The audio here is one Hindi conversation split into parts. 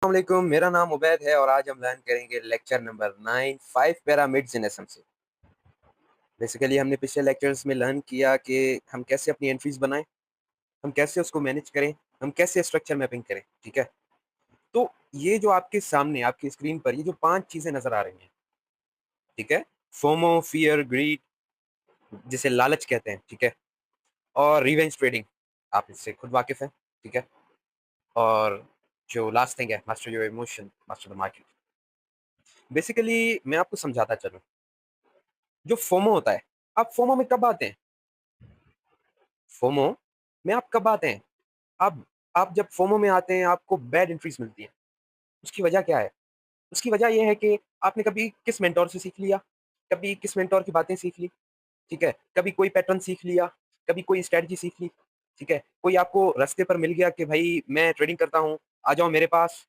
अस्सलामुअलैकुम, मेरा नाम उबैद है और आज हम लर्न करेंगे लेक्चर नंबर 9 5 पिरामिड्स इन एसएमसी। बेसिकली हमने पिछले लेक्चर्स में लर्न किया कि हम कैसे अपनी एंट्रीज बनाएं, हम कैसे उसको मैनेज करें, हम कैसे स्ट्रक्चर मैपिंग करें। ठीक है, तो ये जो आपके सामने आपकी स्क्रीन पर ये जो 5 चीजें नजर आ रही हैं, ठीक है, फोमो, फियर, ग्रीड, जिसे लालच कहते हैं, ठीक है, और रिवेंज ट्रेडिंग, आप इससे खुद वाकिफ हैं, ठीक है, और जो लास्ट थिंग है, master your emotion, master the market. Basically मैं आपको समझाता चलूं, जो फोमो होता है, आप फोमो में कब आते हैं? फोमो में आप कब आते हैं? अब आप जब फोमो में आते हैं, आपको बैड एंट्रीज मिलती हैं। उसकी वजह क्या है? उसकी वजह ये है कि आपने कभी किस मेंटोर से सीख लिया, कभी किस मेंटोर की बातें सीख ली, ठीक है, कभी कोई पैटर्न सीख लिया, कभी कोई स्ट्रेटजी सीख ली, ठीक है, कोई आपको रास्ते पर मिल गया कि भाई मैं ट्रेडिंग करता हूँ, आ जाओ मेरे पास,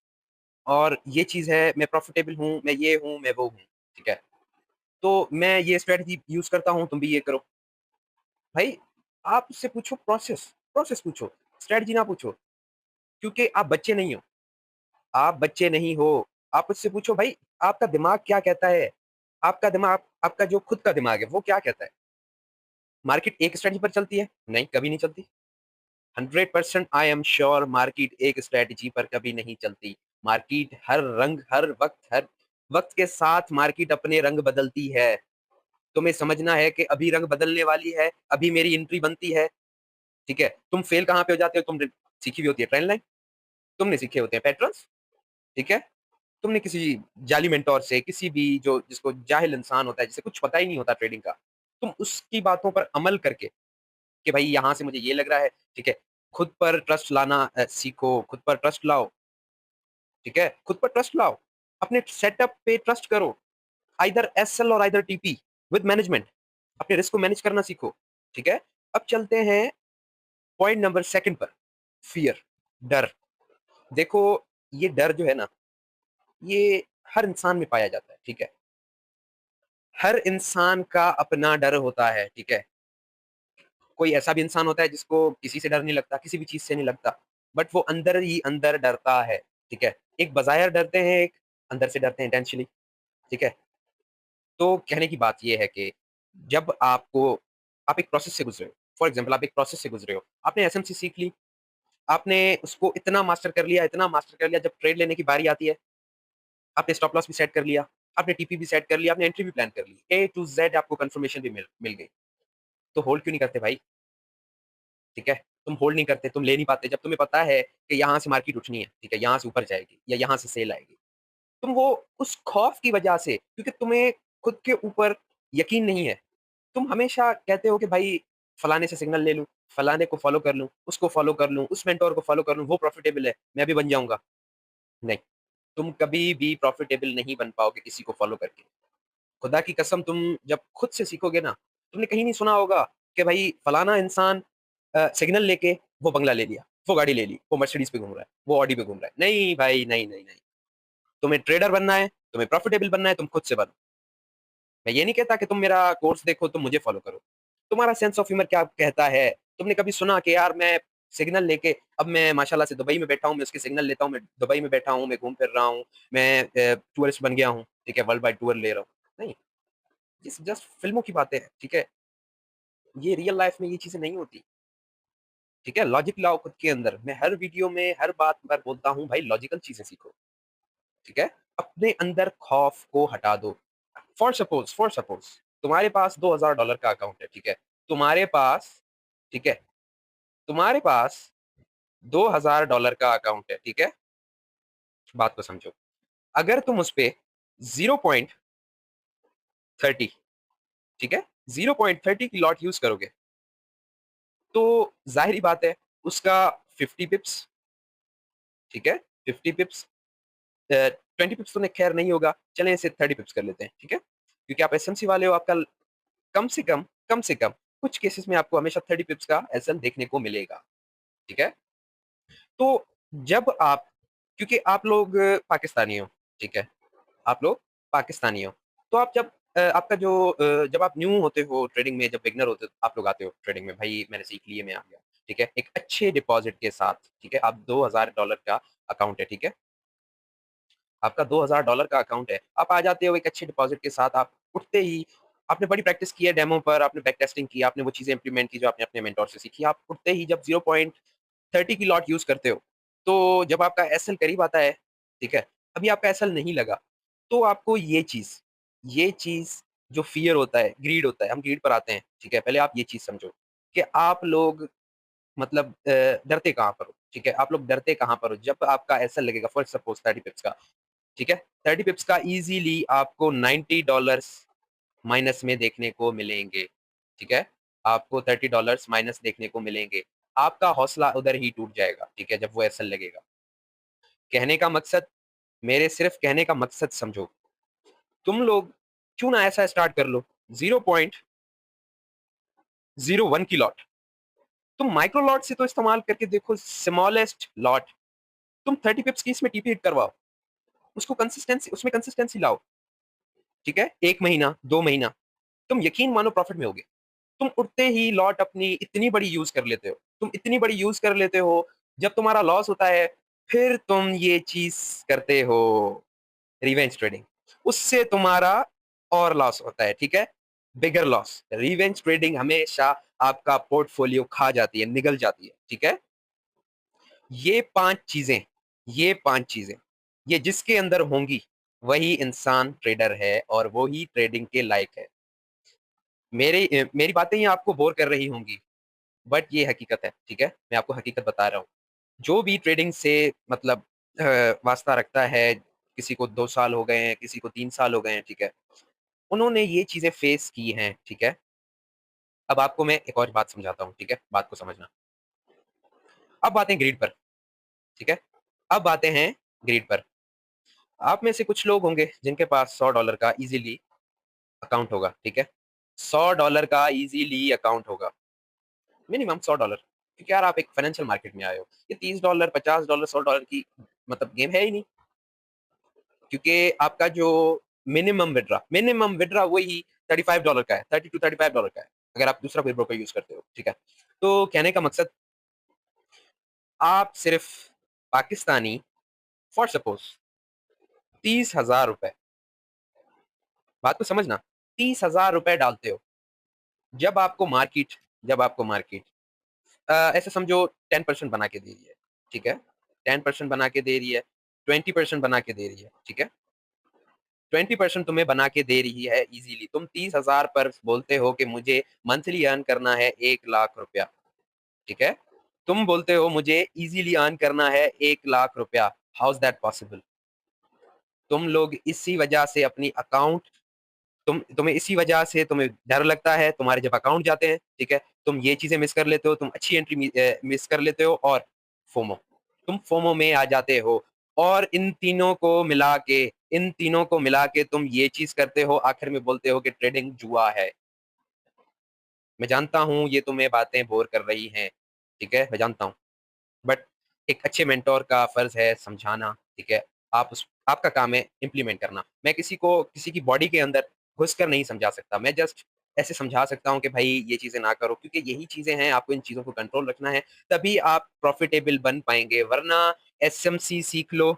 और ये चीज है, मैं प्रॉफिटेबल हूँ, मैं ये हूँ, मैं वो हूँ, ठीक है, तो मैं ये स्ट्रेटजी यूज करता हूँ, तुम भी ये करो। भाई, आप उससे पूछो प्रोसेस, प्रोसेस पूछो, स्ट्रेटजी ना पूछो, क्योंकि आप बच्चे नहीं हो, आप बच्चे नहीं हो। आप उससे पूछो भाई, आपका दिमाग क्या कहता है? आपका दिमाग, आपका जो खुद का दिमाग है, वो क्या कहता है? मार्केट एक स्ट्रेटजी पर चलती है? नहीं, कभी नहीं चलती। 100% आई एम श्योर मार्केट एक स्ट्रेटजी पर कभी नहीं चलती। मार्केट हर रंग, हर वक्त के साथ मार्केट अपने रंग बदलती है। तुम्हें समझना है कि अभी रंग बदलने वाली है, अभी मेरी एंट्री बनती है, ठीक है। तुम फेल कहाँ पे हो जाते हो? तुमने सीखी हुई होती है ट्रेंड लाइन, तुमने सीखे होते हैं पैटर्न्स, ठीक है। तुमने किसी जाली मेंटोर से, किसी भी जो जिसको जाहिल इंसान होता है, जिसे कुछ पता ही नहीं होता ट्रेडिंग का, तुम उसकी बातों पर अमल करके कि भाई यहाँ से मुझे ये लग रहा है, ठीक है, खुद पर ट्रस्ट लाना सीखो, खुद पर ट्रस्ट लाओ, ठीक है, खुद पर ट्रस्ट लाओ, अपने सेटअप पे ट्रस्ट करो, आइदर एसएल और आइदर टीपी विद मैनेजमेंट, अपने रिस्क को मैनेज करना सीखो, ठीक है। अब चलते हैं पॉइंट नंबर सेकंड पर, फियर, डर। देखो, ये डर जो है ना, ये हर इंसान में पाया जाता है, ठीक है। हर इंसान का अपना डर होता है, ठीक है। कोई ऐसा भी इंसान होता है जिसको किसी से डर नहीं लगता, किसी भी चीज से नहीं लगता, बट वो अंदर ही अंदर डरता है, ठीक है। एक बाज़ाहिर डरते हैं, एक अंदर से डरते हैं इंटेंशनली, ठीक है। तो कहने की बात ये है कि जब आप एक प्रोसेस से गुजरे हो, फॉर एग्जाम्पल आप एक प्रोसेस से गुजरे हो, आपने एसएमसी सीख ली, आपने उसको इतना मास्टर कर लिया, इतना मास्टर कर लिया, जब ट्रेड लेने की बारी आती है, आपने स्टॉप लॉस भी सेट कर लिया, आपने टीपी भी सेट कर लिया, आपने एंट्री भी प्लान कर ली, ए टू जेड आपको कंफर्मेशन भी मिल गई। तो होल्ड क्यों नहीं करते भाई? ठीक है, तुम होल्ड नहीं करते, तुम ले नहीं पाते, जब तुम्हें पता है कि यहाँ से मार्केट उठनी है, ठीक है, यहाँ से ऊपर जाएगी या यहाँ से सेल आएगी। तुम वो उस खौफ की वजह से, क्योंकि तुम्हें खुद के ऊपर यकीन नहीं है, तुम हमेशा कहते हो कि भाई फलाने से सिग्नल ले लूँ, फलाने को फॉलो कर लूँ, उसको फॉलो कर लूँ, उस मेंटोर को फॉलो कर लूँ, वो प्रॉफिटेबल है, मैं भी बन जाऊँगा। नहीं, तुम कभी भी प्रॉफिटेबल नहीं बन पाओगे किसी को फॉलो करके। खुदा की कसम, तुम जब खुद से सीखोगे ना, तुमने कहीं नहीं सुना होगा कि भाई फलाना इंसान सिग्नल लेके वो बंगला ले लिया, वो गाड़ी ले ली, वो मर्सिडीज पे घूम रहा है, वो ऑडी पे घूम रहा है। नहीं भाई, नहीं, नहीं, नहीं। तुम्हें ट्रेडर बनना है, तुम्हें प्रॉफिटेबल बनना है, तुम खुद से बनो। मैं ये नहीं कहता कि तुम मेरा कोर्स देखो, तुम मुझे फॉलो करो। तुम्हारा सेंस ऑफ ह्यूमर क्या कहता है? तुमने कभी सुना कि यार मैं सिग्नल लेके, अब मैं माशाल्लाह से दुबई में बैठा हूँ, मैं उसके सिग्नल लेता हूँ, मैं दुबई में बैठा हूँ, मैं घूम फिर रहा हूँ, मैं टूरिस्ट बन गया हूँ, ठीक है, वर्ल्ड वाइड टूर ले रहा हूँ। नहीं, ये जस्ट फ़िल्मों की बातें हैं, ठीक है? ये रियल लाइफ़ में ये चीज़ें नहीं होती, ठीक है? लॉजिक लाओ खुद के अंदर। मैं हर वीडियो में, हर बात पर बोलता हूँ भाई लॉजिकल चीज़ें सीखो, ठीक है? अपने अंदर खौफ को हटा दो। फॉर सपोज़ तुम्हारे पास $2000 का अकाउंट है, ठीक है? तुम्हारे पास, ठीक है? तुम्हारे पास $2000 का अकाउंट है, ठीक है? बात को समझो। अगर तुम उसपे 0.30, ठीक है? 0.30 की लॉट यूज़ करोगे, तो ज़ाहिर-सी बात है उसका 50 पिप्स, ठीक है? 50 पिप्स, 20 पिप्स तो खैर नहीं होगा, चलें इसे 30 पिप्स कर लेते हैं, ठीक है? क्योंकि आप एसएमसी वाले हो, आपका कम से कम कुछ केसेस में आपको हमेशा 30 पिप्स का एसएल देखने को मिलेगा, ठीक है? तो जब आप, क्योंकि आप लोग पाकिस्तानी हो, ठीक है? आप लोग पाकिस्तानी हो, तो आप जब आपका जो जब आप न्यू होते हो ट्रेडिंग में, जब बिगिनर होते हो, आप लोग आते हो ट्रेडिंग में, भाई मैंने सीख लिए, मैं आ गया, ठीक है? एक अच्छे डिपॉज़िट के साथ, ठीक है? आप $2000 का अकाउंट है, ठीक है? आपका $2000 का अकाउंट है। आप आ जाते हो एक अच्छे डिपॉज़िट के साथ, आप उठते ही आपने बड़ी प्रैक्टिस की है डेमो पर, आपने बैक टेस्टिंग की, आपने वो चीज़ें इम्प्लीमेंट की जो आपने अपने मेंटर से सीखी। आप उठते ही जब 0.30 की लॉट यूज़ करते हो, तो जब आपका एसएल करीब आता है, ठीक है? अभी आपका एसएल नहीं लगा, तो आपको ये चीज़ जो फ़ियर होता है, ग्रीड होता है, हम ग्रीड पर आते हैं, ठीक है? पहले आप ये चीज़ समझो कि आप लोग मतलब डरते कहाँ पर हो, ठीक है? आप लोग डरते कहाँ पर हो? जब आपका एसएल लगेगा फॉर सपोज़ 30 पिप्स का, ठीक है? 30 पिप्स का ईज़िली आपको $90 माइनस में देखने को मिलेंगे, ठीक है? आपको $30 माइनस देखने को मिलेंगे। आपका हौसला उधर ही टूट जाएगा, ठीक है? जब वो एसएल लगेगा। कहने का मकसद मेरे सिर्फ़ कहने का मकसद समझो। तुम लोग क्यों ना ऐसा स्टार्ट कर लो, 0.01 की लॉट। तुम माइक्रो लॉट से तो इस्तेमाल करके देखो, स्मॉलेस्ट लॉट। तुम 30 पिप्स की इसमें टीपी हिट करवाओ। उसमें कंसिस्टेंसी लाओ, ठीक है? 1 महीना, 2 महीना, तुम यकीन मानो प्रॉफिट में होगे। तुम उठते ही लॉट अपनी इतनी बड़ी यूज़ कर लेते हो। तुम इतनी बड़ी यूज़ कर लेते हो, जब तुम्हारा लॉस होता है, फिर तुम ये चीज़ करते हो, रिवेंज ट्रेडिंग। उससे तुम्हारा और लॉस होता है, ठीक है? बिगर लॉस। रिवेंज ट्रेडिंग हमेशा आपका पोर्टफोलियो खा जाती है, निगल जाती है, ठीक है? ये 5 चीज़ें, ये 5 चीज़ें, ये जिसके अंदर होंगी, वही इंसान ट्रेडर है और वो ही ट्रेडिंग के लायक है। मेरी बातें ये आपको बोर कर रही होंगी, बट ये हकीकत है, ठीक है? मैं आपको हकीकत बता रहा हूँ। जो भी ट्रेडिंग से मतलब वास्ता रखता है, किसी को 2 साल हो गए हैं, किसी को 3 साल हो गए हैं, ठीक है? उन्होंने ये चीज़ें फेस की हैं, ठीक है? अब आपको मैं एक और बात समझाता हूँ, ठीक है? बात को समझना। अब आते हैं ग्रीड पर, ठीक है? अब आते हैं ग्रीड पर। आप में से कुछ लोग होंगे जिनके पास $100 का ईज़िली अकाउंट होगा, ठीक है? $100 का ईज़िली अकाउंट होगा, मिनिमम $100, क्योंकि यार आप एक फाइनेंशियल मार्केट में आए हो। ये $30, $50, $100 की मतलब गेम है ही नहीं, क्योंकि आपका जो मिनिमम विथड्रॉ वही $35 का है, 30 टू $35 का है, अगर आप दूसरा कोई ब्रोकर यूज़ करते हो, ठीक है? तो कहने का मकसद, आप सिर्फ़ पाकिस्तानी फॉर सपोज़ ₹30,000, बात को समझना, ₹30,000 डालते हो। जब आपको मार्केट जब आपको मार्केट ऐसे समझो 10% बना के दे रही है, ठीक है? 10% बना के दे रही है, 20% बना के दे रही है, ठीक है? 20% तुम्हें बना के दे रही है ईज़िली। तुम 30,000 पर बोलते हो कि मुझे मंथली अर्न करना है ₹1,00,000, ठीक है? तुम बोलते हो मुझे ईज़िली अर्न करना है ₹1,00,000, हाउ इज़ दैट पॉसिबल? तुम लोग इसी वजह से अपनी अकाउंट तुम्हें इसी वजह से तुम्हें डर लगता है, तुम्हारे जब अकाउंट जाते हैं, ठीक है? तुम ये चीज़ें मिस कर लेते हो, तुम अच्छी एंट्री मिस कर लेते हो, और फोमो। तुम फोमो में आ जाते हो, और इन तीनों को मिला के तुम ये चीज़ करते हो, आखिर में बोलते हो कि ट्रेडिंग जुआ है। मैं जानता हूँ ये तुम्हें बातें बोर कर रही हैं, ठीक है? मैं जानता हूँ। बट एक अच्छे मेंटर का फर्ज़ है समझाना, ठीक है? आपका काम है इम्प्लीमेंट करना। मैं किसी की बॉडी के अंदर घुसकर नहीं समझा सकता। मैं जस्ट ऐसे समझा सकता हूँ कि भाई ये चीज़ें ना करो, क्योंकि यही चीज़ें हैं, आपको इन चीज़ों को कंट्रोल रखना है, तभी आप प्रॉफिटेबल बन पाएँगे। वरना एसएमसी सीख लो,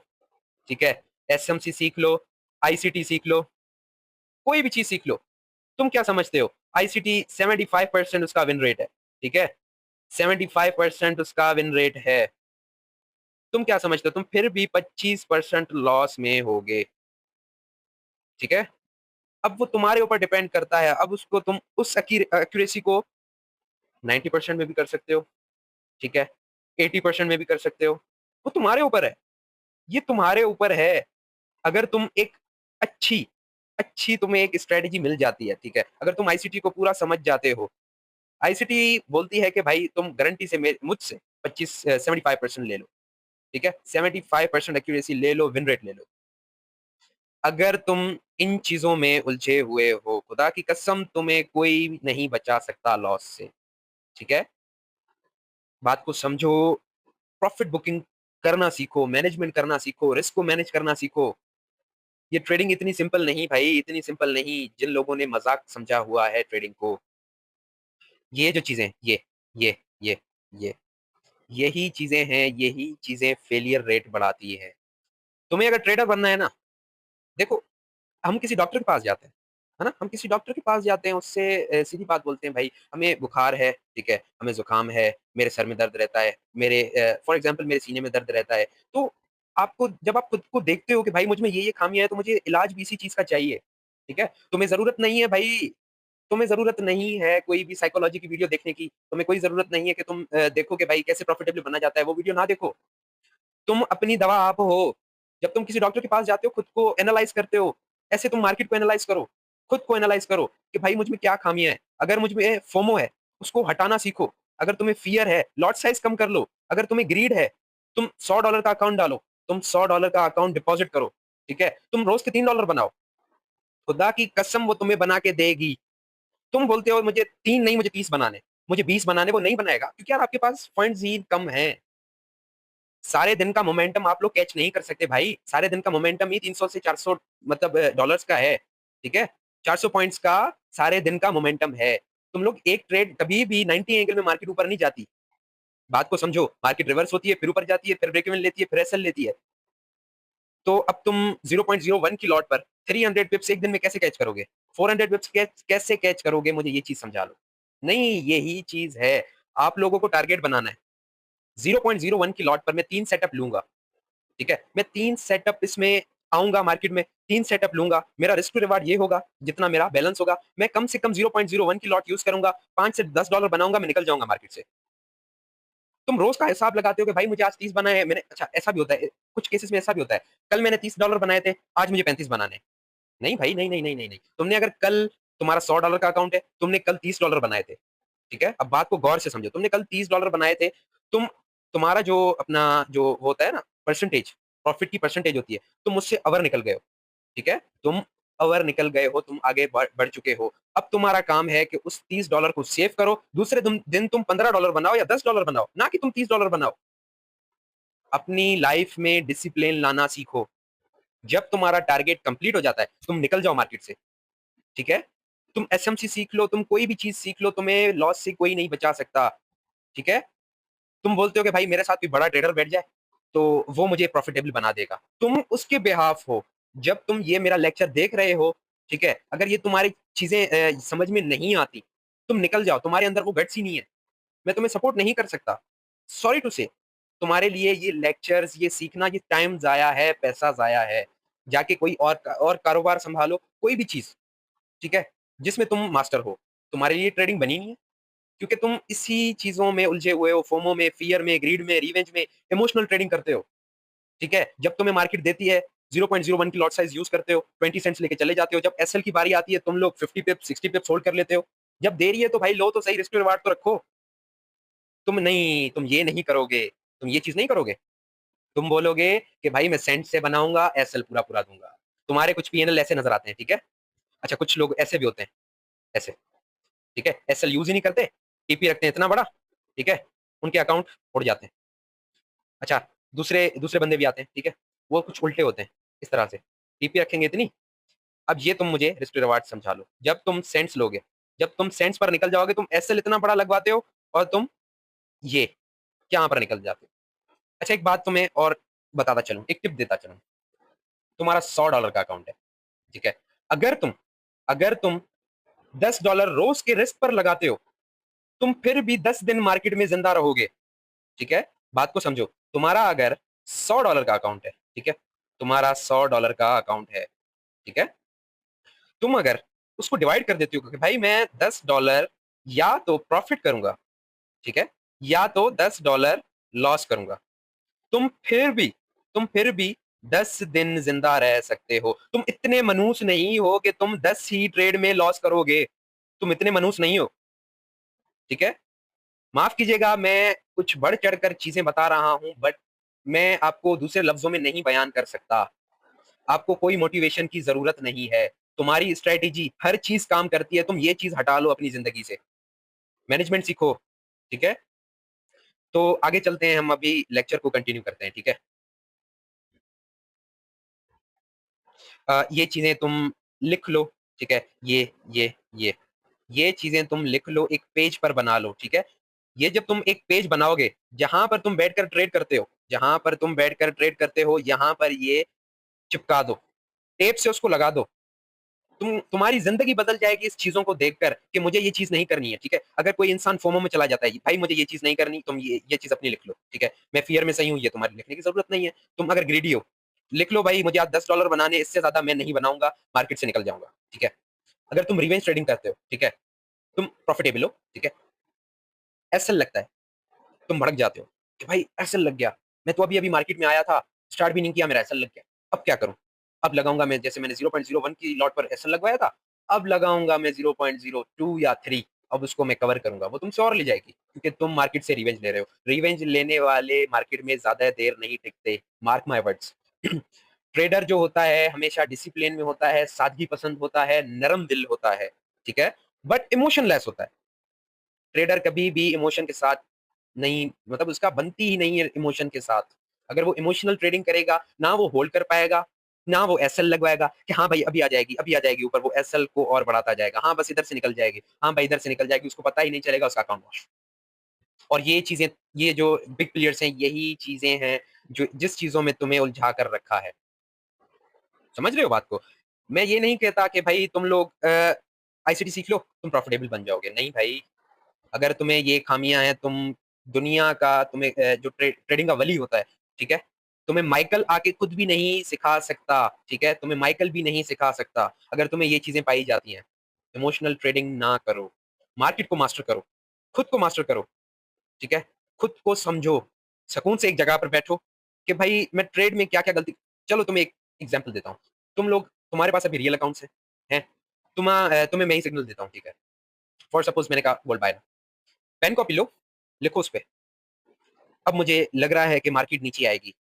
ठीक है? एसएमसी सीख लो, आईसीटी सीख लो, कोई भी चीज़ सीख लो। तुम क्या समझते हो? आईसीटी 75% उसका विन रेट है, ठीक है? 75% उसका विन रेट है। तुम क्या समझते हो? तुम फिर भी 25% लॉस में होगे, ठीक है? अब वो तुम्हारे ऊपर डिपेंड करता है, अब उसको तुम उस एक्यूरेसी को 90% में भी कर सकते हो, ठीक है? 80% में भी कर सकते हो, वो तुम्हारे ऊपर है, ये तुम्हारे ऊपर है। अगर तुम एक अच्छी तुम्हें एक स्ट्रैटेजी मिल जाती है, ठीक है? अगर तुम आईसीटी को पूरा समझ जाते हो, आईसीटी बोलती है कि भाई तुम गारंटी से मुझसे 75% ले लो, ठीक है? 75% एक्यूरेसी ले लो, विन रेट ले लो। अगर तुम इन चीज़ों में उलझे हुए हो, खुदा की कसम तुम्हें कोई नहीं बचा सकता लॉस से, ठीक है? बात को समझो, प्रॉफिट बुकिंग करना सीखो, मैनेजमेंट करना सीखो, रिस्क को मैनेज करना सीखो। ये ट्रेडिंग इतनी सिंपल नहीं भाई, इतनी सिंपल नहीं। जिन लोगों ने मज़ाक समझा हुआ है ट्रेडिंग को, ये जो चीज़ें, ये, ये, ये, यही चीज़ें हैं, यही चीज़ें फेलियर रेट बढ़ाती हैं। तुम्हें अगर ट्रेडर बनना है ना, देखो हम किसी डॉक्टर के पास जाते हैं, है ना? हम किसी डॉक्टर के पास जाते हैं, उससे सीधी बात बोलते हैं, भाई हमें बुखार है, ठीक है? हमें ज़ुकाम है, मेरे सर में दर्द रहता है, मेरे फॉर एग्ज़ाम्पल मेरे सीने में दर्द रहता है। तो आपको जब आप खुद को देखते हो कि भाई मुझ में ये खामियाँ हैं, तो मुझे इलाज भी इसी चीज़ का चाहिए, ठीक है? तुम्हें ज़रूरत नहीं है कोई भी साइकोलॉजी की वीडियो देखने की, तुम्हें कोई ज़रूरत नहीं है कि तुम देखो कि भाई कैसे प्रॉफिटेबल बना जाता है, वो वीडियो ना देखो। तुम अपनी दवा आप हो। जब तुम किसी डॉक्टर के पास जाते हो, खुद को एनालाइज़ करते हो, ऐसे तुम मार्केट को एनालाइज़ करो। खुद को एनालाइज़ करो कि भाई मुझ में क्या खामियाँ हैं। अगर मुझ में फोमो है, उसको हटाना सीखो। अगर तुम्हें फ़ियर है, लॉट साइज़ कम कर लो। अगर तुम्हें ग्रीड है, तुम $100 का अकाउंट डालो। तुम $100 का अकाउंट डिपॉज़िट करो, ठीक है? तुम रोज़ के $3 बनाओ। खुदा की कसम वो तुम्हें बना के देगी। तुम बोलते हो मुझे 3 नहीं मुझे 30 बनाने, मुझे 20 बनाने, वो नहीं बनाएगा क्योंकि यार आपके पास फंड्स ही कम हैं। सारे दिन का मोमेंटम आप लोग कैच नहीं कर सकते भाई। सारे दिन का मोमेंटम ही 300 से 400 मतलब डॉलर्स का है, ठीक है? 400 पॉइंट्स का सारे दिन का मोमेंटम है। तुम लोग एक ट्रेड कभी भी 90 एंगल में मार्केट ऊपर नहीं जाती। बात को समझो, मार्केट रिवर्स होती है, फिर ऊपर जाती है, फिर ब्रेक इवन लेती है, फिर एसएल लेती है। तो अब तुम 0.01 की लॉट पर 300 पिप्स एक दिन में कैसे कैच करोगे? 400 पिप्स कैसे कैच करोगे? मुझे ये चीज़ समझा लो। नहीं, यही चीज़ है। आप लोगों को टारगेट बनाना है। 0.01 की लॉट पर मैं 3 सेटअप लूँगा। ठीक है? मैं 3 सेटअप इसमें आऊँगा मार्केट में, 3 सेटअप लूँगा, मेरा रिस्क टू रिवार्ड ये होगा, जितना मेरा बैलेंस होगा, मैं कम से कम 0.01 की लॉट यूज़ करूँगा, 5 से $10 बनाऊँगा, मैं निकल जाऊँगा मार्केट से। तुम रोज़ का हिसाब लगाते हो कि भाई मुझे आज 30 बनाए हैं मैंने, अच्छा ऐसा भी होता है, कुछ केसेस में ऐसा भी होता है, कल मैंने $30 बनाए थे, आज मुझे 35 बनाने हैं। नहीं भाई, नहीं, नहीं, नहीं, नहीं, नहीं। तुमने अगर कल तुम्हारा $100 का अकाउंट है, तुमने कल $30 बनाए थे, ठीक है? अब बात को गौर से समझो, तुमने कल $30 बनाए थे, तुम तुम्हारा जो अपना जो होता है ना परसेंटेज, प्रॉफिट की परसेंटेज होती है, तुम उससे अवर निकल गए हो, ठीक है? तुम अवर निकल गए हो, तुम आगे बढ़ बढ़ चुके हो। अब तुम्हारा काम है कि उस $30 को सेव करो, दूसरे दिन तुम $15 बनाओ या $10 बनाओ, ना कि तुम $30 बनाओ। अपनी लाइफ में डिसिप्लिन लाना सीखो। जब तुम्हारा टारगेट कंप्लीट हो जाता है, तुम निकल जाओ मार्केट से, ठीक है? तुम एसएमसी सीख लो, तुम कोई भी चीज़ सीख लो, तुम्हें लॉस से कोई नहीं बचा सकता, ठीक है? तुम बोलते हो कि भाई मेरे साथ कोई बड़ा ट्रेडर बैठ जाए, तो वो मुझे प्रॉफिटेबल बना देगा। तुम उसके बिहाफ़ हो। जब तुम ये मेरा लेक्चर देख रहे हो, ठीक है? अगर ये तुम्हारी चीज़ें समझ में नहीं आती, तुम निकल जाओ, तुम्हारे अंदर वो गट्स ही नहीं है। मैं तुम्हें सपोर्ट नहीं कर सकता। सॉरी टू से तुम्हारे लिए ये लेक्चर्स, ये सीखना, ये टाइम ज़ाया है, पैसा ज़ाया है। जाके कोई और कारोबार सँभालो, कोई भी चीज़, ठीक है? जिसमें तुम मास्टर हो। तुम्हारे लिए ट्रेडिंग बनी नहीं है। क्योंकि तुम इसी चीज़ों में उलझे हुए हो, फोमो में, फ़ियर में, ग्रीड में, रिवेंज में, इमोशनल ट्रेडिंग करते हो, ठीक है? जब तुम्हें मार्केट देती है, 0.01 की लॉट साइज़ यूज़ करते हो, 20 सेंट्स लेके चले जाते हो, जब एसएल की बारी आती है, तुम लोग 50 पिप्स, 60 पिप्स होल्ड कर लेते हो। जब दे रही है तो भाई लो तो सही, रिस्क टू रिवार्ड तो रखो। तुम ये नहीं करोगे, तुम ये चीज़ नहीं करोगे। तुम बोलोगे कि भाई मैं सेंट से बनाऊँगा, एसएल पूरा-पूरा दूँगा। तुम्हारे कुछ पीएनएल ऐसे नज़र आते हैं, ठीक है? अच्छा कुछ लोग ऐसे भी होते हैं, ऐसे, ठीक है? एसएल यूज़ ही नहीं करते, टीपी रखते हैं इतना बड़ा, ठीक है? उनके अकाउंट उड़ जाते हैं। अच्छा, दूसरे दूसरे बंदे भी आते हैं, ठीक है? वो कुछ उल्टे होते हैं, इस तरह से। टीपी रखेंगे इतनी, अब ये तुम मुझे रिस्क टू रिवार्ड समझा लो। जब तुम सेंट्स पर निकल जाओगे, तुम एसएल इतना बड़ा लगवाते हो और तुम ये यहाँ पर निकल जाते हो। अच्छा एक बात तुम्हें और बताता चलूँ, एक टिप देता चलूँ। तुम्हारा $100 का अकाउंट है, ठीक है? अगर तुम अगर तुम $10 रोज़ के रिस्क पर लगाते हो, तुम फिर भी 10 दिन मार्केट में ज़िंदा रहोगे, ठीक है? बात को समझो, तुम्हारा अगर $100 का अकाउंट है, ठीक है? तुम्हारा $100 का अकाउंट है, ठीक है? तुम अगर उसको डिवाइड कर देते हो कि भाई मैं $10 या तो प्रॉफिट करूँगा, ठीक है? या तो $10 लॉस करूँगा। तुम फिर भी तुम फिर भी 10 दिन ज़िंदा रह सकते हो। तुम इतने मनहूस नहीं हो कि तुम 10 ही ट्रेड में लॉस करोगे। तुम इतने मनहूस नहीं हो, ठीक है? माफ़ कीजिएगा मैं कुछ बढ़-चढ़ कर चीज़ें बता रहा हूँ बट मैं आपको दूसरे लफ्ज़ों में नहीं बयान कर सकता। आपको कोई मोटिवेशन की ज़रूरत नहीं है। तुम्हारी स्ट्रैटेजी हर चीज़ काम करती है, तुम ये चीज़ हटा लो अपनी ज़िंदगी से। मैनेजमेंट सीखो, ठीक है? तो आगे चलते हैं, हम अभी लेक्चर को कंटिन्यू करते हैं, ठीक है? ये चीज़ें तुम लिख लो, ठीक है? ये। ये चीज़ें तुम लिख लो, एक पेज पर बना लो, ठीक है? ये जब तुम एक पेज बनाओगे, जहाँ पर तुम बैठकर ट्रेड करते हो, यहाँ पर ये चिपका दो, टेप से उसको लगा दो। तुम्हारी ज़िंदगी बदल जाएगी इस चीज़ों को देखकर कि मुझे ये चीज़ नहीं करनी है, ठीक है? अगर कोई इंसान फोमो में चला जाता है, भाई मुझे ये चीज़ नहीं करनी, तुम ये चीज़ अपनी लिख लो, ठीक है? मैं फ़ियर में सही हूँ, ये तुम्हारी लिखने की ज़रूरत नहीं है। तुम अगर ग्रीडी हो, लिख लो भाई मुझे आज $10 बनाने, इससे ज़्यादा मैं नहीं बनाऊँगा, मार्केट से निकल जाऊँगा, ठीक है? अगर तुम रिवेंज ट्रेडिंग करते हो, ठीक है? तुम प्रॉफिटेबल हो, ठीक है? एसएल लगता है, तुम भड़क जाते हो कि भाई एसएल लग गया, मैं तो अभी-अभी मार्केट में आया था, स्टार्ट भी नहीं किया, मेरा एसएल लग गया, अब क्या करूँ? अब लगाऊँगा मैं, जैसे मैंने 0.01 की लॉट पर एसएल लगवाया था, अब लगाऊँगा मैं 0.02 या 3, अब उसको मैं कवर करूँगा, वो तुमसे और ले जाएगी क्योंकि तुम मार्केट से रिवेंज ले रहे हो। रिवेंज लेने वाले मार्केट में ज़्यादा देर नहीं टिकते, मार्क माय वर्ड्स। ट्रेडर जो होता है हमेशा डिसिप्लिन में होता है, सादगी पसंद होता है, नरम दिल होता है, ठीक है? बट इमोशनलेस होता है। ट्रेडर कभी भी इमोशन के साथ नहीं, मतलब उसका बनती ही नहीं है इमोशन के साथ। अगर वो इमोशनल ट्रेडिंग करेगा, ना वो होल्ड कर पाएगा, ना वो एसएल लगवाएगा कि हाँ भाई अभी आ जाएगी ऊपर, वो एसएल को और बढ़ाता जाएगा। हाँ, बस इधर से निकल जाएगी। हाँ भाई इधर से निकल जाएगी, उसको पता ही नहीं चलेगा उसका अकाउंट वॉश। और ये चीज़ें, ये जो बिग प्लेयर्स हैं, यही चीज़ें हैं जो जिस चीज़ों में तुम्हें उलझा कर रखा है। समझ रहे हो बात को? मैं ये नहीं कहता कि भाई तुम लोग आईसीटी सीख लो, तुम प्रॉफिटेबल बन जाओगे। नहीं भाई, अगर तुम्हें ये खामियां हैं, तुम दुनिया का, तुम्हें जो ट्रेडिंग का वली होता है, ठीक है? तुम्हें माइकल आके खुद भी नहीं सिखा सकता, ठीक है? तुम्हें माइकल भी नहीं सिखा सकता अगर तुम्हें ये चीजें पाई जाती हैं। इमोशनल ट्रेडिंग ना करो, मार्केट को मास्टर करो, खुद को मास्टर करो, ठीक है? खुद को समझो, सुकून से एक जगह पर बैठो कि भाई मैं ट्रेड में क्या क्या गलती। चलो तुम्हें एक एग्जाम्पल देता हूँ। तुम लोग, तुम्हारे पास अभी रियल अकाउंट्स हैं, तुम्हें मैं ही सिग्नल देता हूँ, ठीक है? फॉर सपोज मैंने कहा गोल्ड बाय, पेन कॉपी लो, लिखो उस पे, अब मुझे लग रहा है कि मार्केट नीचे आएगी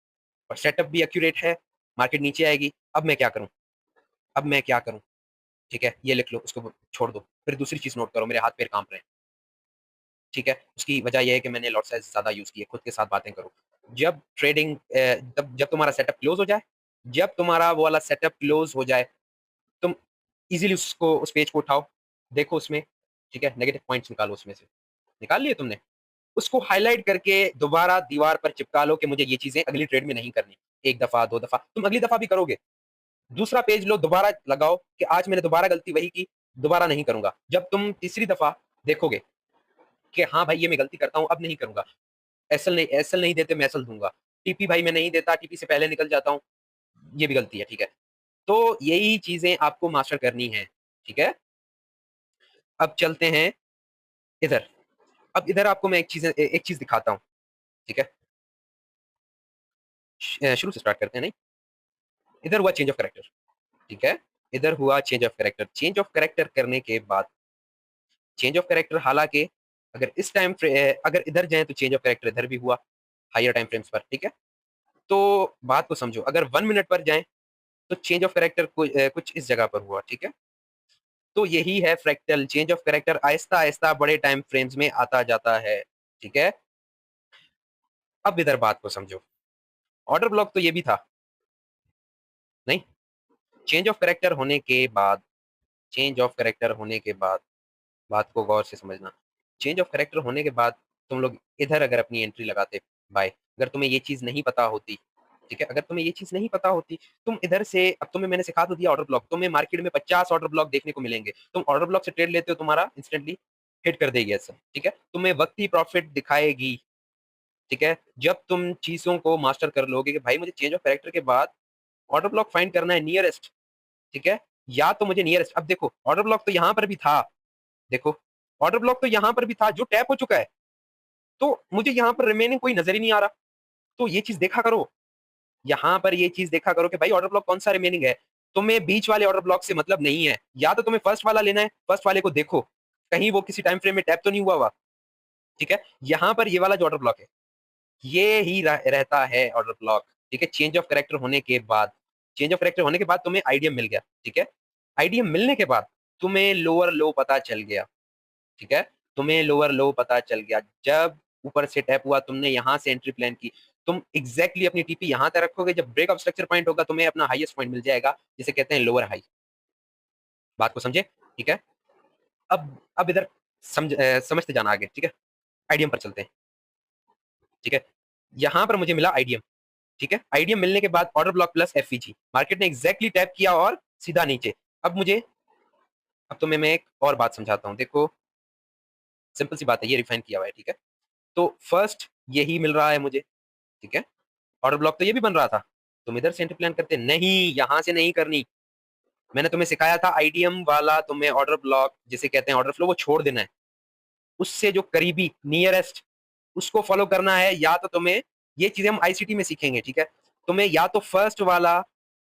और सेटअप भी एक्यूरेट है, मार्केट नीचे आएगी, अब मैं क्या करूँ? अब मैं क्या करूँ? ठीक है? ये लिख लो, उसको छोड़ दो। फिर दूसरी चीज़ नोट करो, मेरे हाथ-पैर काँप रहे हैं, ठीक है? उसकी वजह ये है कि मैंने लॉट साइज़ ज़्यादा यूज़ की है, खुद के साथ बातें करो। जब ट्रेडिंग जब जब तुम्हारा सेटअप क्लोज़ हो जाए, जब तुम्हारा वो वाला सेटअप क्लोज़ हो जाए, तुम ईज़िली उसको, उस पेज को उठाओ, देखो उसमें, ठीक है? नेगेटिव पॉइंट्स निकालो उसमें से। निकाल लिए तुमने? उसको हाइलाइट करके दोबारा दीवार पर चिपका लो कि मुझे ये चीज़ें अगली ट्रेड में नहीं करनी। 1 दफ़ा, 2 दफ़ा, तुम अगली दफ़ा भी करोगे। दूसरा पेज लो, दोबारा लगाओ कि आज मैंने दोबारा गलती वही की, दोबारा नहीं करूँगा। जब तुम तीसरी दफ़ा देखोगे कि हाँ भाई, ये मैं गलती करता हूँ, अब नहीं करूँगा। एसएल नहीं देते, मैं एसएल दूँगा। टीपी भाई मैं नहीं देता, टीपी से पहले निकल जाता हूँ, ये भी गलती है, ठीक है? तो यही चीज़ें आपको मास्टर करनी है, ठीक है? अब चलते हैं इधर। अब इधर आपको मैं एक चीज़ दिखाता हूँ, ठीक है? शुरू से स्टार्ट करते हैं, नहीं? इधर हुआ चेंज ऑफ कैरेक्टर, ठीक है? इधर हुआ change of character. Change of character करने के बाद, चेंज ऑफ कैरेक्टर हालाँकि अगर इस टाइम अगर इधर जाएँ तो चेंज ऑफ कैरेक्टर इधर भी हुआ, हायर टाइम फ्रेम्स पर, ठीक है? तो बात को समझो, अगर 1 मिनट पर जाएँ तो चेंज ऑफ कैरेक्टर कुछ इस जगह पर हुआ, ठीक है? तो यही है फ्रैक्टल, चेंज ऑफ कैरेक्टर आहिस्ता-आहिस्ता बड़े टाइम फ्रेम्स में आता जाता है, ठीक है? अब इधर बात को समझो, ऑर्डर ब्लॉक तो ये भी था, नहीं? चेंज ऑफ कैरेक्टर होने के बाद, चेंज ऑफ कैरेक्टर होने के बाद, बात को गौर से समझना। चेंज ऑफ कैरेक्टर होने के बाद तुम लोग इधर अगर अपनी एंट्री लगाते बाय, अगर तुम्हें ये चीज़ नहीं पता होती, ठीक है? अगर तुम्हें ये चीज़ नहीं पता होती, तुम इधर से, अब तुम्हें मैंने सिखा तो दिया ऑर्डर ब्लॉक, तुम्हें मार्केट में 50 ऑर्डर ब्लॉक देखने को मिलेंगे। तुम ऑर्डर ब्लॉक से ट्रेड लेते हो, तुम्हारा इंस्टेंटली हिट कर देगी ऐसा, ठीक है? तुम्हें वक़्ती प्रॉफिट दिखाएगी, ठीक है? जब तुम चीज़ों को मास्टर कर लोगे कि भाई मुझे चेंज ऑफ कैरेक्टर के बाद ऑर्डर ब्लॉक फाइंड करना है नियरेस्ट, ठीक है? या तो मुझे नियरेस्ट, अब देखो ऑर्डर ब्लॉक तो यहाँ पर भी था, देखो, ऑर्डर ब्लॉक तो यहाँ पर भी था जो टैप हो चुका है। तो मुझे यहाँ पर रिमेनिंग कोई नज़र ही नहीं आ रहा। तो ये चीज़ देखा करो, यहाँ पर ये चीज़ देखा करो कि भाई ऑर्डर ब्लॉक कौन-सा रिमेनिंग है। तुम्हें बीच वाले ऑर्डर ब्लॉक से मतलब नहीं है। या तो तुम्हें फर्स्ट वाला लेना है, फर्स्ट वाले को देखो, कहीं वो किसी टाइम फ्रेम में टैप तो नहीं हुआ हुआ, ठीक है? यहाँ पर ये वाला जो ऑर्डर ब्लॉक है, ये ही रहता है ऑर्डर ब्लॉक, ठीक है? चेंज ऑफ कैरेक्टर होने के बाद, चेंज ऑफ कैरेक्टर होने के बाद तुम्हें आईडीएम मिल गया, ठीक है? आईडीएम मिलने के बाद तुम्हें लोअर लो पता चल गया। ठीक है? तुम्हें लोअर लो पता चल गया। जब ऊपर से टैप हुआ, तुमने यहाँ से एंट्री प्लान की, तुम एग्ज़ैक्टली अपनी टीपी यहाँ तक रखोगे, जब ब्रेक ऑफ स्ट्रक्चर पॉइंट होगा, तुम्हें अपना हाईएस्ट पॉइंट मिल जाएगा, जिसे कहते हैं लोअर हाई। बात को समझे? ठीक है? अब इधर समझते जाना आगे, ठीक है? आईडीएम पर चलते हैं, ठीक है? यहाँ पर मुझे मिला आईडीएम, ठीक है। आईडीएम मिलने के बाद order block plus FVG, market ने एग्जैक्टली टैप किया और सीधा नीचे। अब तुम्हें मैं एक और बात समझाता हूँ। देखो सिंपल सी बात है, ये रिफाइन किया हुआ है, ठीक है। तो फर्स्ट यही मिल रहा है मुझे, ठीक है। ऑर्डर ब्लॉक तो ये भी बन रहा था, तुम इधर से एंट्री प्लान करते नहीं, यहां से नहीं करनी। मैंने तुम्हें सिखाया था आईडीएम वाला, तुम्हें ऑर्डर ब्लॉक जिसे कहते हैं ऑर्डर फ्लो, वो छोड़ देना है। उससे जो करीबी नियरेस्ट उसको फॉलो करना है। या तो तुम्हें, ये चीजें हम आईसीटी में सीखेंगे, ठीक है। तुम्हें या तो फर्स्ट वाला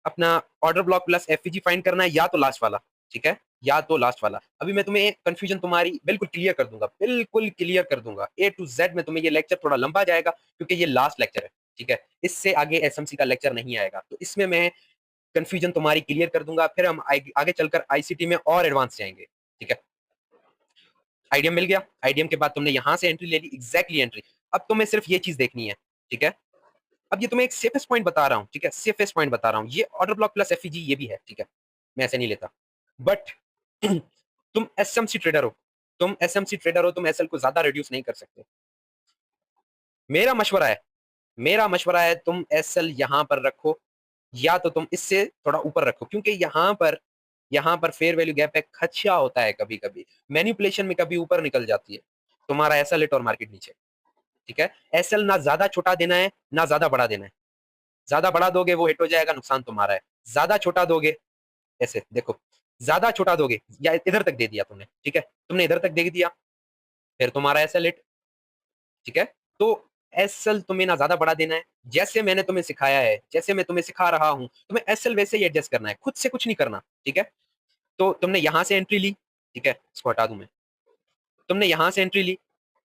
अपना order block plus FVG find करना है, या तो लास्ट वाला, ठीक है, या तो लास्ट वाला। अभी मैं तुम्हें कंफ्यूजन तुम्हारी बिल्कुल क्लियर कर दूंगा, बिल्कुल क्लियर कर दूंगा ए टू जेड में। तुम्हें ये लेक्चर थोड़ा लंबा जाएगा क्योंकि ये लास्ट लेक्चर है, ठीक है। इससे आगे एसएमसी का लेक्चर नहीं आएगा, तो इसमें मैं कंफ्यूजन तुम्हारी क्लियर कर दूंगा। फिर हम आगे चलकर आईसीटी में और एडवांस जाएंगे, ठीक है। आईडीएम मिल गया, आईडीएम के बाद तुमने यहां से एंट्री ले ली, एग्जैक्टली एंट्री। अब तुम्हें सिर्फ ये चीज देखनी है, ठीक है। अब ये तुम्हें एक सेफेस्ट पॉइंट बता रहा हूँ, ठीक है, सेफेस्ट पॉइंट बता रहा हूँ। ये ऑर्डर ब्लॉक प्लस एफईजी ये भी है, ठीक है, मैं ऐसे नहीं लेता। बट तुम एसएमसी ट्रेडर हो, तुम एसएल को ज्यादा रिड्यूस नहीं कर सकते। मेरा मशवरा है, तुम एसएल यहां पर रखो, या तो तुम इससे थोड़ा ऊपर रखो, क्योंकि यहां पर फेयर वैल्यू गैप है, खदशा होता है कभी कभी, मैनिपुलेशन में कभी ऊपर निकल जाती है तुम्हारा एसएल हिट और मार्केट नीचे, ठीक है। एसएल ना ज्यादा छोटा देना है ना ज्यादा बड़ा देना है। ज्यादा बड़ा दोगे वो हिट हो जाएगा, नुकसान तुम्हारा है। ज्यादा छोटा दोगे, ऐसे देखो, ज्यादा छोटा दोगे, या इधर तक दे दिया तुमने, ठीक है, तुमने इधर तक दे दिया, फिर तुम्हारा एसएल हिट, ठीक है। तो एसएल तुम्हें ना ज्यादा बड़ा देना है, जैसे मैंने तुम्हें सिखाया है, जैसे मैं तुम्हें सिखा रहा हूं, तुम्हें एसएल वैसे ही एडजस्ट करना है, खुद से कुछ नहीं करना, ठीक है। तो तुमने यहां से एंट्री ली, ठीक है, इसको हटा दूं मैं। तुमने यहां से एंट्री ली,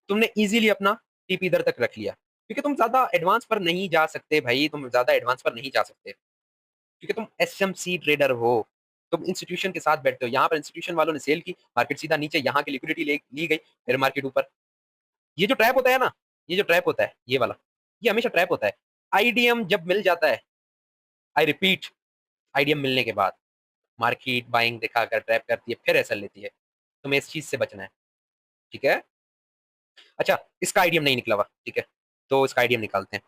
तुमने इजीली अपना टीपी इधर तक रख लिया, क्योंकि तुम ज्यादा एडवांस पर नहीं जा सकते भाई, तुम ज्यादा एडवांस पर नहीं जा सकते, क्योंकि तुम एसएमसी ट्रेडर हो। तुम इंस्टीट्यूशन के साथ बैठते हो, यहाँ पर इंस्टीट्यूशन वालों ने सेल की, मार्केट सीधा नीचे, यहाँ की लिक्विडिटी ली गई, फिर मार्केट ऊपर। ये जो ट्रैप होता है ना, ये जो ट्रैप होता है ये वाला, ये हमेशा ट्रैप होता है। आईडीएम जब मिल जाता है, आई रिपीट, आईडीएम मिलने के बाद मार्केट बाइंग दिखाकर ट्रैप करती है, फिर ऐसा लेती है। तुम्हें इस चीज से बचना है, ठीक है। अच्छा, इसका आईडीएम नहीं निकला हुआ, ठीक है, तो इसका आईडीएम निकालते हैं।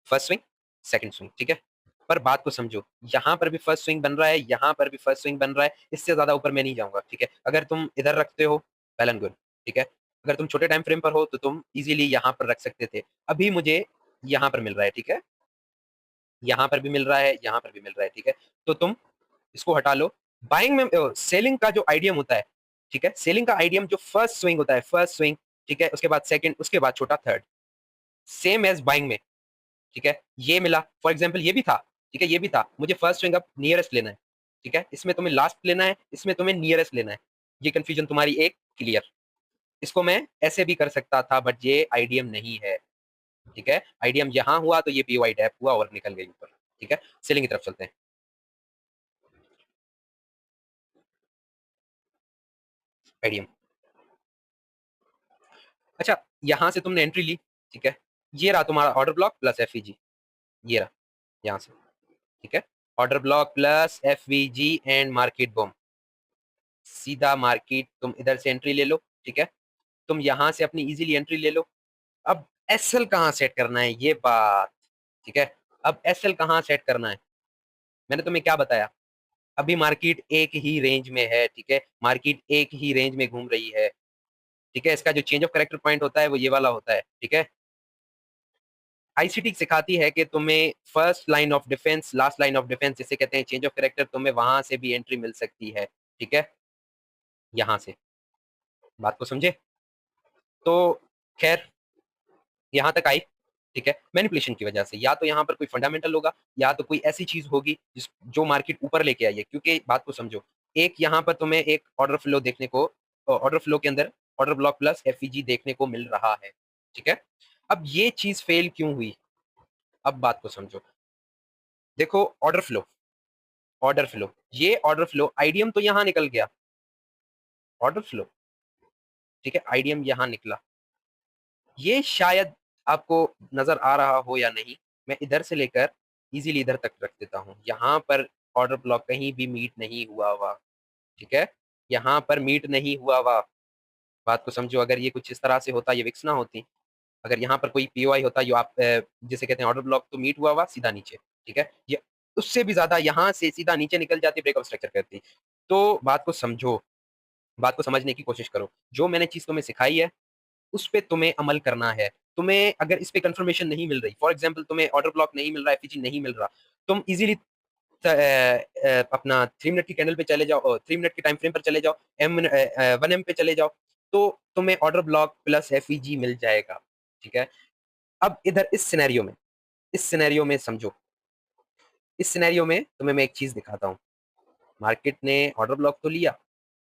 फर्स्ट स्विंग, सेकंड स्विंग, ठीक है। पर बात को समझो, यहाँ पर भी फर्स्ट स्विंग बन रहा है, यहाँ पर भी फर्स्ट स्विंग बन रहा है, इससे ज्यादा ऊपर मैं नहीं जाऊंगा, ठीक है। अगर तुम इधर रखते हो, वेल एंड गुड, ठीक है। अगर तुम छोटे टाइम फ्रेम पर हो तो तुम इजीली यहाँ पर रख सकते थे। अभी मुझे यहाँ पर मिल रहा है, ठीक है, यहाँ पर भी मिल रहा है, यहाँ पर भी मिल रहा है, ठीक है। तो तुम इसको हटा लो। बाइंग में सेलिंग का जो आइडियम होता है, ठीक है, सेलिंग का आइडियम जो फर्स्ट स्विंग होता है, फर्स्ट स्विंग, ठीक है, उसके बाद सेकंड, उसके बाद छोटा थर्ड, सेम एज बाइंग में, ठीक है। ये मिला, फॉर एग्जाम्पल ये भी था, ठीक है, ये भी था, मुझे फर्स्ट स्विंग अब नियरेस्ट लेना है, ठीक है, इसमें तुम्हें लास्ट लेना है, इसमें तुम्हें नियरेस्ट लेना है। ये कंफ्यूजन तुम्हारी एक क्लियर। इसको मैं ऐसे भी कर सकता था, बट ये आईडीएम नहीं है, ठीक है। आईडीएम यहां हुआ तो ये पीवाई टैप हुआ और निकल गई ऊपर, ठीक है। सेलिंग की तरफ चलते हैं। आईडीएम, अच्छा, यहां से तुमने एंट्री ली, ठीक है, ये रहा तुम्हारा ऑर्डर ब्लॉक प्लस एफईजी, ये रहा यहां से, ठीक है। Order block plus FVG and market boom, सीधा मार्केट तुम इधर से एंट्री ले लो, ठीक है। तुम यहां से अपनी इजीली एंट्री ले लो। अब एसएल कहां सेट करना है ये बात, ठीक है। अब एसएल कहां सेट करना है, मैंने तुम्हें क्या बताया, अभी मार्केट एक ही रेंज में है, ठीक है, मार्केट एक ही रेंज में घूम रही है, ठीक है। इसका जो चेंज ऑफ करेक्टर पॉइंट होता है वो ये वाला होता है, ठीक है। आईसीटी सिखाती है कि तुम्हें first line of defence, last line of defence जिसे कहते हैं चेंज ऑफ करेक्टर, तुम्हें वहां से भी एंट्री मिल सकती है, ठीक है, यहां से। बात को समझे? तो खैर, यहां तक आई, ठीक है, मैनिपुलेशन की वजह से। या तो यहाँ पर कोई फंडामेंटल होगा, या तो कोई ऐसी चीज होगी जो मार्केट ऊपर लेके आई है, क्योंकि बात को समझो, एक यहाँ पर तुम्हें एक ऑर्डर फ्लो देखने को, ऑर्डर फ्लो के अंदर ऑर्डर ब्लॉक प्लस एफईजी देखने को मिल रहा है, ठीक है। अब ये चीज फेल क्यों हुई, अब बात को समझो। देखो ऑर्डर फ्लो, ये ऑर्डर फ्लो, आईडीएम तो यहां निकल गया, ऑर्डर फ्लो, ठीक है, आईडीएम यहां निकला। ये शायद आपको नजर आ रहा हो या नहीं, मैं इधर से लेकर इजीली इधर तक रख देता हूं। यहाँ पर ऑर्डर ब्लॉक कहीं भी मीट नहीं हुआ हुआ, ठीक है, यहाँ पर मीट नहीं हुआ हुआ। बात को समझो, अगर ये कुछ इस तरह से होता, ये विक्स ना होती, अगर यहाँ पर कोई पीओआई होता जो आप जिसे कहते हैं ऑर्डर ब्लॉक, तो मीट हुआ सीधा नीचे, ठीक है? ये उससे भी ज़्यादा यहाँ से सीधा नीचे निकल जाती, ब्रेकअप स्ट्रक्चर करती। तो बात को समझो, बात को समझने की कोशिश करो। जो मैंने चीज़ तुम्हें सिखाई है, उस पे तुम्हें अमल करना है। तुम्हें अगर इस पे कन्फर्मेशन नहीं मिल रही, फॉर एग्ज़ाम्पल तुम्हें ऑर्डर ब्लॉक नहीं मिल रहा, एफईजी नहीं मिल रहा, तुम ईज़िली अपना 3 मिनट की कैंडल पे चले जाओ, 3 मिनट के टाइम फ्रेम पर चले जाओ, 1 एम पे चले जाओ, तो तुम्हें ऑर्डर ब्लॉक प्लस एफईजी मिल जाएगा, ठीक है? अब इधर इस सिनेरियो में समझो, इस सिनेरियो में तुम्हें मैं एक चीज़ दिखाता हूँ। मार्केट ने ऑर्डर ब्लॉक तो लिया,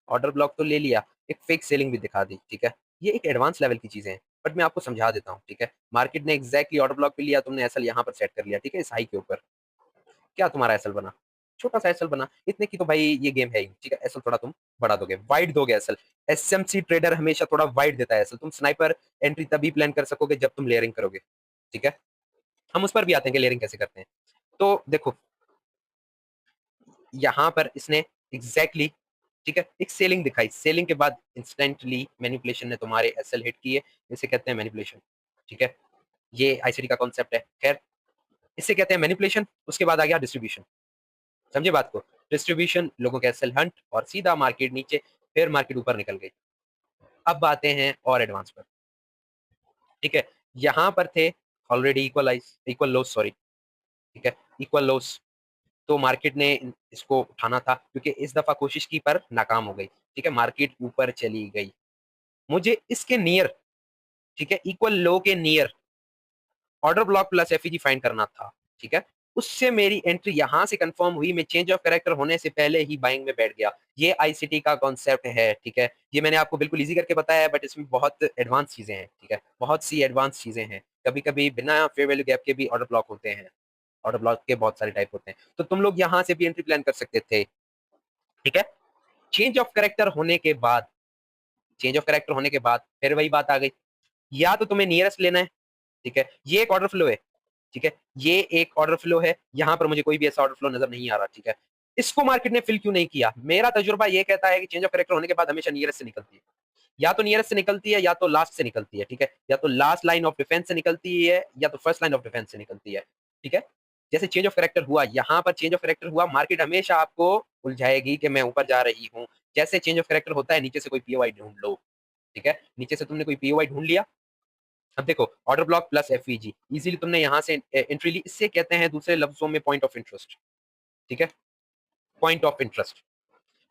ऑर्डर ब्लॉक तो ले लिया, एक फेक सेलिंग भी दिखा दी, ठीक है? ये एक एडवांस लेवल की चीज़ें हैं, बट मैं आपको समझा देता हूँ, ठीक है? मार्केट ने एग्ज़ैक्टली ऑर्डर ब्लॉक पे लिया, तुमने एसएल यहाँ पर सेट कर लिया, ठीक है? इस हाई के ऊपर। क्या तुम्हारा एसएल बना? छोटा-सा एसएल बना। इतने की तो भाई ये गेम है ही, ठीक है? एसएल थोड़ा तुम बढ़ा दोगे, वाइड दोगे एसएल। एसएमसी ट्रेडर हमेशा थोड़ा वाइड देता है एसएल। तुम स्नाइपर एंट्री तभी प्लान कर सकोगे जब तुम लेयरिंग करोगे, ठीक है? हम उस पर भी आते हैं कि लेयरिंग कैसे करते हैं। तो देखो, यहाँ पर इसने एग्ज़ैक्टली, ठीक है, एक सेलिंग दिखाई। सेलिंग के बाद इंस्टेंटली मैनिपुलेशन ने तुम्हारे एसएल हिट किए। इसे कहते हैं मैनिपुलेशन, ठीक है? ये आईसीटी का कॉन्सेप्ट है। खैर, इसे कहते हैं मैनिपुलेशन। उसके बाद आ गया डिस्ट्रीब्यूशन। समझे बात को? डिस्ट्रीब्यूशन, लोगों के एसएल हंट और सीधा मार्केट नीचे, फिर मार्केट ऊपर निकल गई। अब आते हैं और एडवांस पर, ठीक है? यहाँ पर थे ऑलरेडी इक्वल लॉस, सॉरी, ठीक है? Equal loss. तो मार्केट ने इसको उठाना था, क्योंकि इस दफा कोशिश की पर नाकाम हो गई, ठीक है? मार्केट ऊपर चली गई। मुझे इसके नियर, ठीक है, इक्वल लो के near order block plus FEG find करना था, ठीक है? उससे मेरी एंट्री यहाँ से कंफर्म हुई, मैं चेंज ऑफ कैरेक्टर होने से पहले ही बाइंग में बैठ गया। ये आईसीटी का कॉन्सेप्ट है, ठीक है? ये मैंने आपको बिल्कुल ईज़ी करके बताया है, बट इसमें बहुत एडवांस चीज़ें हैं, ठीक है? बहुत सी एडवांस चीज़ें हैं। कभी-कभी बिना फेयर वैल्यू गैप के भी ऑर्डर ब्लॉक होते हैं। ऑर्डर ब्लॉक के बहुत सारे टाइप होते हैं। तो तुम लोग यहाँ से भी एंट्री प्लान कर सकते थे, ठीक है? चेंज ऑफ कैरेक्टर होने के बाद, चेंज ऑफ कैरेक्टर होने के बाद फिर वही बात आ गई। या तो तुम्हें नियरेस्ट लेना है, ठीक है? ये एक ऑर्डर फ्लो है, ठीक है? ये एक ऑर्डर फ्लो है, यहाँ पर मुझे कोई भी ऐसा ऑर्डर फ्लो नज़र नहीं आ रहा, ठीक है? इसको मार्केट ने फिल क्यों नहीं किया? मेरा तजुर्बा ये कहता है कि चेंज ऑफ कैरेक्टर होने के बाद हमेशा नियरेस्ट से निकलती है। या तो नियरेस्ट से निकलती है, या तो लास्ट से निकलती है, ठीक है? या तो लास्ट लाइन ऑफ डिफेंस से निकलती है, या तो फर्स्ट लाइन ऑफ डिफेंस से निकलती है, ठीक है? जैसे चेंज ऑफ कैरेक्टर हुआ, यहाँ पर चेंज ऑफ कैरेक्टर हुआ, मार्केट हमेशा आपको उलझाएगी कि मैं ऊपर जा रही हूँ। जैसे चेंज ऑफ कैरेक्टर होता है, नीचे से कोई पीओआई ढूँढ लो, ठीक है? नीचे से तुमने कोई पीओआई ढूँढ लिया। अब देखो, order block plus FVG, easily तुमने यहाँ से एंट्री ली। इससे कहते हैं दूसरे लफ्ज़ों में पॉइंट ऑफ इंटरेस्ट, ठीक है? पॉइंट ऑफ इंटरेस्ट,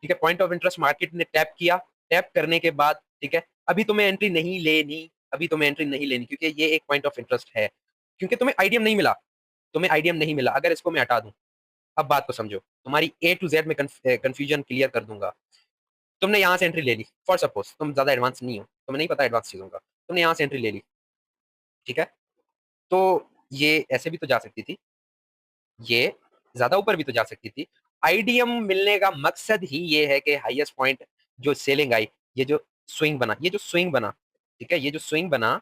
ठीक है? पॉइंट ऑफ इंटरेस्ट मार्केट ने टैप किया, टैप करने के बाद, ठीक है? अभी तुम्हें एंट्री नहीं लेनी, अभी तुम्हें एंट्री नहीं लेनी, क्योंकि ये एक पॉइंट ऑफ इंटरेस्ट है। क्योंकि तुम्हें आईडीएम नहीं मिला, तुम्हें आईडीएम नहीं मिला। अगर इसको मैं हटा दूँ, अब बात को समझो, तुम्हारी ए टू ज़ेड में कन्फ्यूजन क्लियर कर दूँगा। तुमने यहाँ से एंट्री ले ली, फॉर सपोज़ तुम ज़्यादा एडवांस नहीं हो, तुम्हें नहीं पता एडवांस चीज़ों का, तुमने यहाँ से एंट्री ले ली, ठीक है? तो ये ऐसे भी तो जा सकती थी, ये ज़्यादा ऊपर भी तो जा सकती थी। आईडीएम मिलने का मकसद ही ये है कि हाईएस्ट पॉइंट जो सेलिंग आई, ये जो स्विंग बना, ठीक है? ये जो स्विंग बना,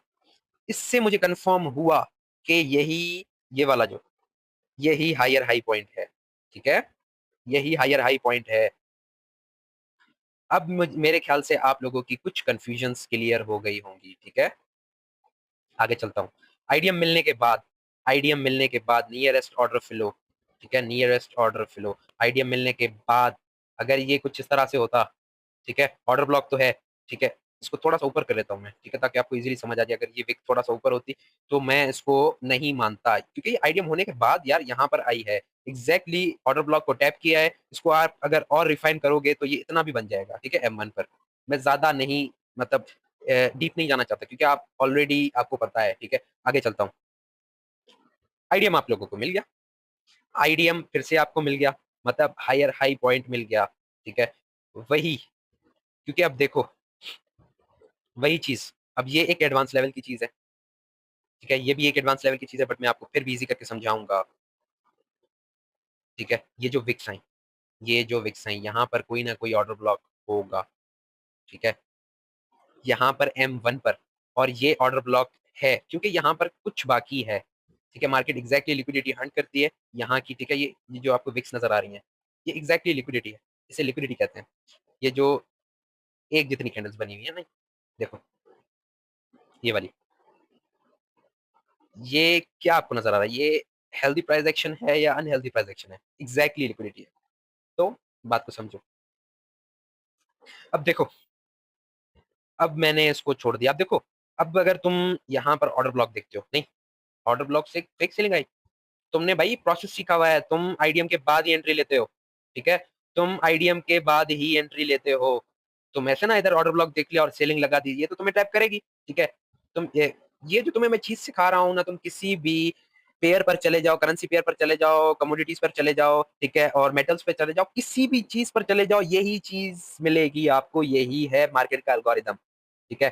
इससे मुझे कन्फर्म हुआ कि ये वाला जो, यही हायर हाई पॉइंट है, ठीक है? यही हायर हाई पॉइंट है। अब मेरे ख्याल से आप लोगों की कुछ कन्फ्यूजन्स क्लियर हो गई होंगी, ठीक है? आगे चलता हूँ। आईडीएम मिलने के बाद नियरेस्ट ऑर्डर फ्लो, ठीक है? नियरेस्ट ऑर्डर फ्लो, आईडीएम मिलने के बाद अगर ये कुछ इस तरह से होता, ठीक है? ऑर्डर ब्लॉक तो है, ठीक है? इसको थोड़ा-सा ऊपर कर लेता हूँ मैं, ठीक है? ताकि आपको ईज़िली समझ आ जाए। अगर ये विक थोड़ा-सा ऊपर होती, तो मैं इसको नहीं मानता, क्योंकि ये आईडीएम होने के बाद यार यहाँ पर आई है। एग्ज़ैक्टली ऑर्डर ब्लॉक को टैप किया है, इसको आप अगर और रिफाइन करोगे तो ये इतना भी बन जाएगा, ठीक है? M1 पर। मैं ज़्यादा नहीं, मतलब डीप नहीं जाना चाहता, क्योंकि आप ऑलरेडी आपको पता है, ठीक है? आगे चलता हूँ। आईडीएम आप लोगों को मिल गया, आईडीएम फिर से आपको मिल गया, मतलब हायर हाई पॉइंट मिल गया, ठीक है? वही, क्योंकि अब देखो, वही चीज़, अब ये एक एडवांस लेवल की चीज़ है, ठीक है? ये भी एक एडवांस लेवल की चीज़ है, बट मैं आपको फिर भी ईज़ी करके समझाऊँगा, ठीक है? ये जो विक्स हैं, यहाँ पर कोई ना कोई ऑर्डर ब्लॉक होगा, ठीक है? यहाँ पर M1 पर, और ये ऑर्डर ब्लॉक है, क्योंकि यहाँ पर कुछ बाकी है, ठीक है? मार्केट एग्ज़ैक्टली लिक्विडिटी हंट करती है यहाँ की, ठीक है? ये जो आपको विक्स नज़र आ रही हैं, ये एग्ज़ैक्टली लिक्विडिटी है, इसे लिक्विडिटी कहते हैं। ये जो एक जितनी कैंडल्स बनी हुई है ना, देखो, ये वाली, ये क्या आपको नज़र आ रहा है? ये हेल्दी प्राइस एक्शन है या अनहेल्दी प्राइस एक्शन है? एग्ज़ैक्टली लिक्विडिटी है। तो बात को समझो। अब देखो, अब मैंने इसको छोड़ दिया। अब देखो, अब अगर तुम यहाँ पर ऑर्डर ब्लॉक देखते हो, नहीं, ऑर्डर ब्लॉक से फेक सेलिंग आई। तुमने भाई प्रोसेस सीखा हुआ है, तुम आईडीएम के बाद ही एंट्री लेते हो, ठीक है? तुम आईडीएम के बाद ही एंट्री लेते हो। तुम ऐसे ना इधर ऑर्डर ब्लॉक देख लिया और सेलिंग लगा दी, ये तो तुम्हें ट्रैप करेगी, ठीक है? तुम ये जो तुम्हें मैं चीज़ सिखा रहा हूँ ना, तुम किसी भी पेयर पर चले जाओ, करेंसी पेयर पर चले जाओ, कमोडिटीज़ पर चले जाओ, ठीक है? और मेटल्स पे चले जाओ, किसी भी चीज़ पर चले जाओ, यही चीज़ मिलेगी आपको, यही है मार्केट का एल्गोरिदम, ठीक है?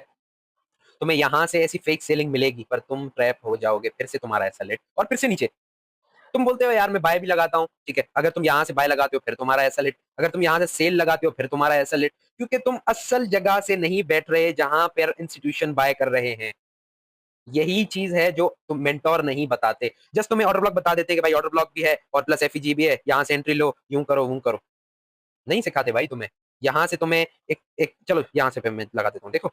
तुम्हें यहाँ से ऐसी फेक सेलिंग मिलेगी, पर तुम ट्रैप हो जाओगे, फिर से तुम्हारा एसएल और फिर से नीचे। तुम बोलते हो यार मैं बाय भी लगाता हूँ, ठीक है? अगर तुम यहाँ से बाय लगाते हो फिर तुम्हारा एसएल हिट, अगर तुम यहाँ से सेल लगाते हो फिर तुम्हारा एसएल हिट, क्योंकि तुम असल जगह से नहीं बैठ रहे जहां पर इंस्टीट्यूशन बाय कर रहे हैं। यही चीज है जो तुम मेंटोर नहीं बताते। जस्ट तुम्हें ऑर्डर ब्लॉक बता देते हैं कि भाई ऑर्डर ब्लॉक भी है और प्लस एफईजी भी है, यहाँ से एंट्री लो, यूं करो वूं करो। नहीं सिखाते भाई तुम्हें। यहाँ से तुम्हें एक एक चलो यहाँ से मैं लगा देता हूँ। देखो,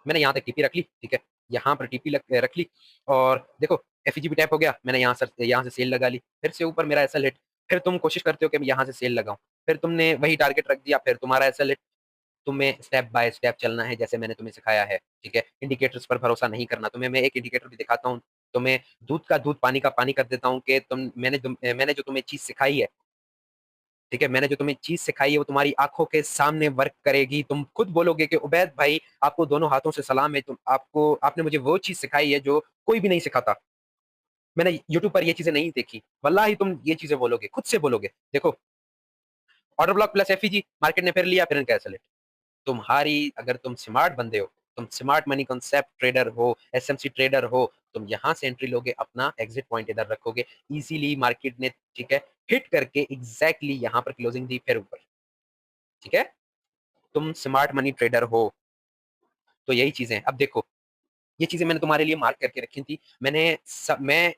मैंने यहाँ तक टीपी रख ली, ठीक है? यहाँ पर टीपी रख ली और देखो एफईजी भी टैप हो गया, मैंने यहाँ से सेल लगा ली, फिर से ऊपर मेरा एसएल हिट। फिर तुम कोशिश करते हो कि मैं यहाँ से सेल लगाऊं, फिर तुमने वही टारगेट रख दिया, फिर तुम्हारा एसएल हिट। तुम्हें स्टेप बाय स्टेप चलना है जैसे मैंने तुम्हें सिखाया है, ठीक है? इंडिकेटर्स पर भरोसा नहीं करना। तुम्हें मैं एक इंडिकेटर भी दिखाता हूँ, तुम्हें दूध का दूध पानी का पानी कर देता हूँ कि मैंने जो तुम्हें चीज सिखाई है, ठीक है? मैंने जो तुम्हें चीज़ सिखाई है वो तुम्हारी आँखों के सामने वर्क करेगी। तुम खुद बोलोगे कि उबैद भाई आपको दोनों हाथों से सलाम है। आपने मुझे वो चीज़ सिखाई है जो कोई भी नहीं सिखाता। मैंने यूट्यूब पर ये चीज़ें नहीं देखी। वल्लाही तुम ये चीज़ें बोलोगे, खुद से बोलोगे। देखो, order block plus FEG market ने फिर लिया, फिर इनका एसएलएट। तुम्हारी अगर तुम स्मार्ट बंदे हो, तुम स्मार्ट मनी कॉन्सेप्ट ट्रेडर हो, एसएमसी ट्रेडर हो, तुम यहाँ से एंट्री लोगे, अपना एग्जिट पॉइंट इधर रखोगे। इज़िली मार्केट ने, ठीक है, हिट करके एग्ज़ैक्टली यहाँ पर क्लोजिंग दी फिर ऊपर, ठीक है? तुम स्मार्ट मनी ट्रेडर हो, तो यही चीज़ें हैं। अब देखो, ये चीज़ें मैंने तुम्हारे लिए मार्क करके रखी थी। मैं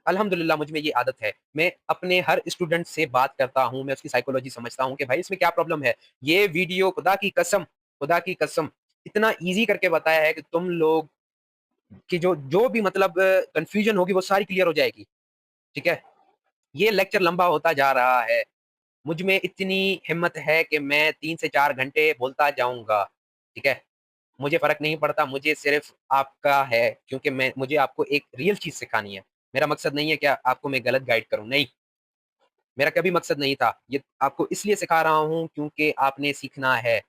अल्हम्दुलिल्लाह मुझ में ये आदत है। मैं अपने हर स्टूडेंट से बात करता हूँ, मैं उसकी साइकोलॉजी समझता हूँ कि भाई इसमें क्या प्रॉब्लम है। ये वीडियो खुदा की कसम इतना ईज़ी करके बताया है कि तुम लोग की जो जो भी मतलब कन्फ्यूजन होगी वो सारी क्लियर हो जाएगी, ठीक है? ये लेक्चर लंबा होता जा रहा है। मुझ में इतनी हिम्मत है कि मैं 3 से 4 घंटे बोलता जाऊँगा, ठीक है? मुझे फ़र्क नहीं पड़ता, मुझे सिर्फ़ आपका है, क्योंकि मुझे आपको एक रियल चीज़ सिखानी है। मेरा मकसद नहीं है कि आपको मैं गलत गाइड करूँ, नहीं, मेरा कभी मकसद नहीं था। ये आपको इसलिए सिखा रहा हूँ क्योंकि आपने सीखना है,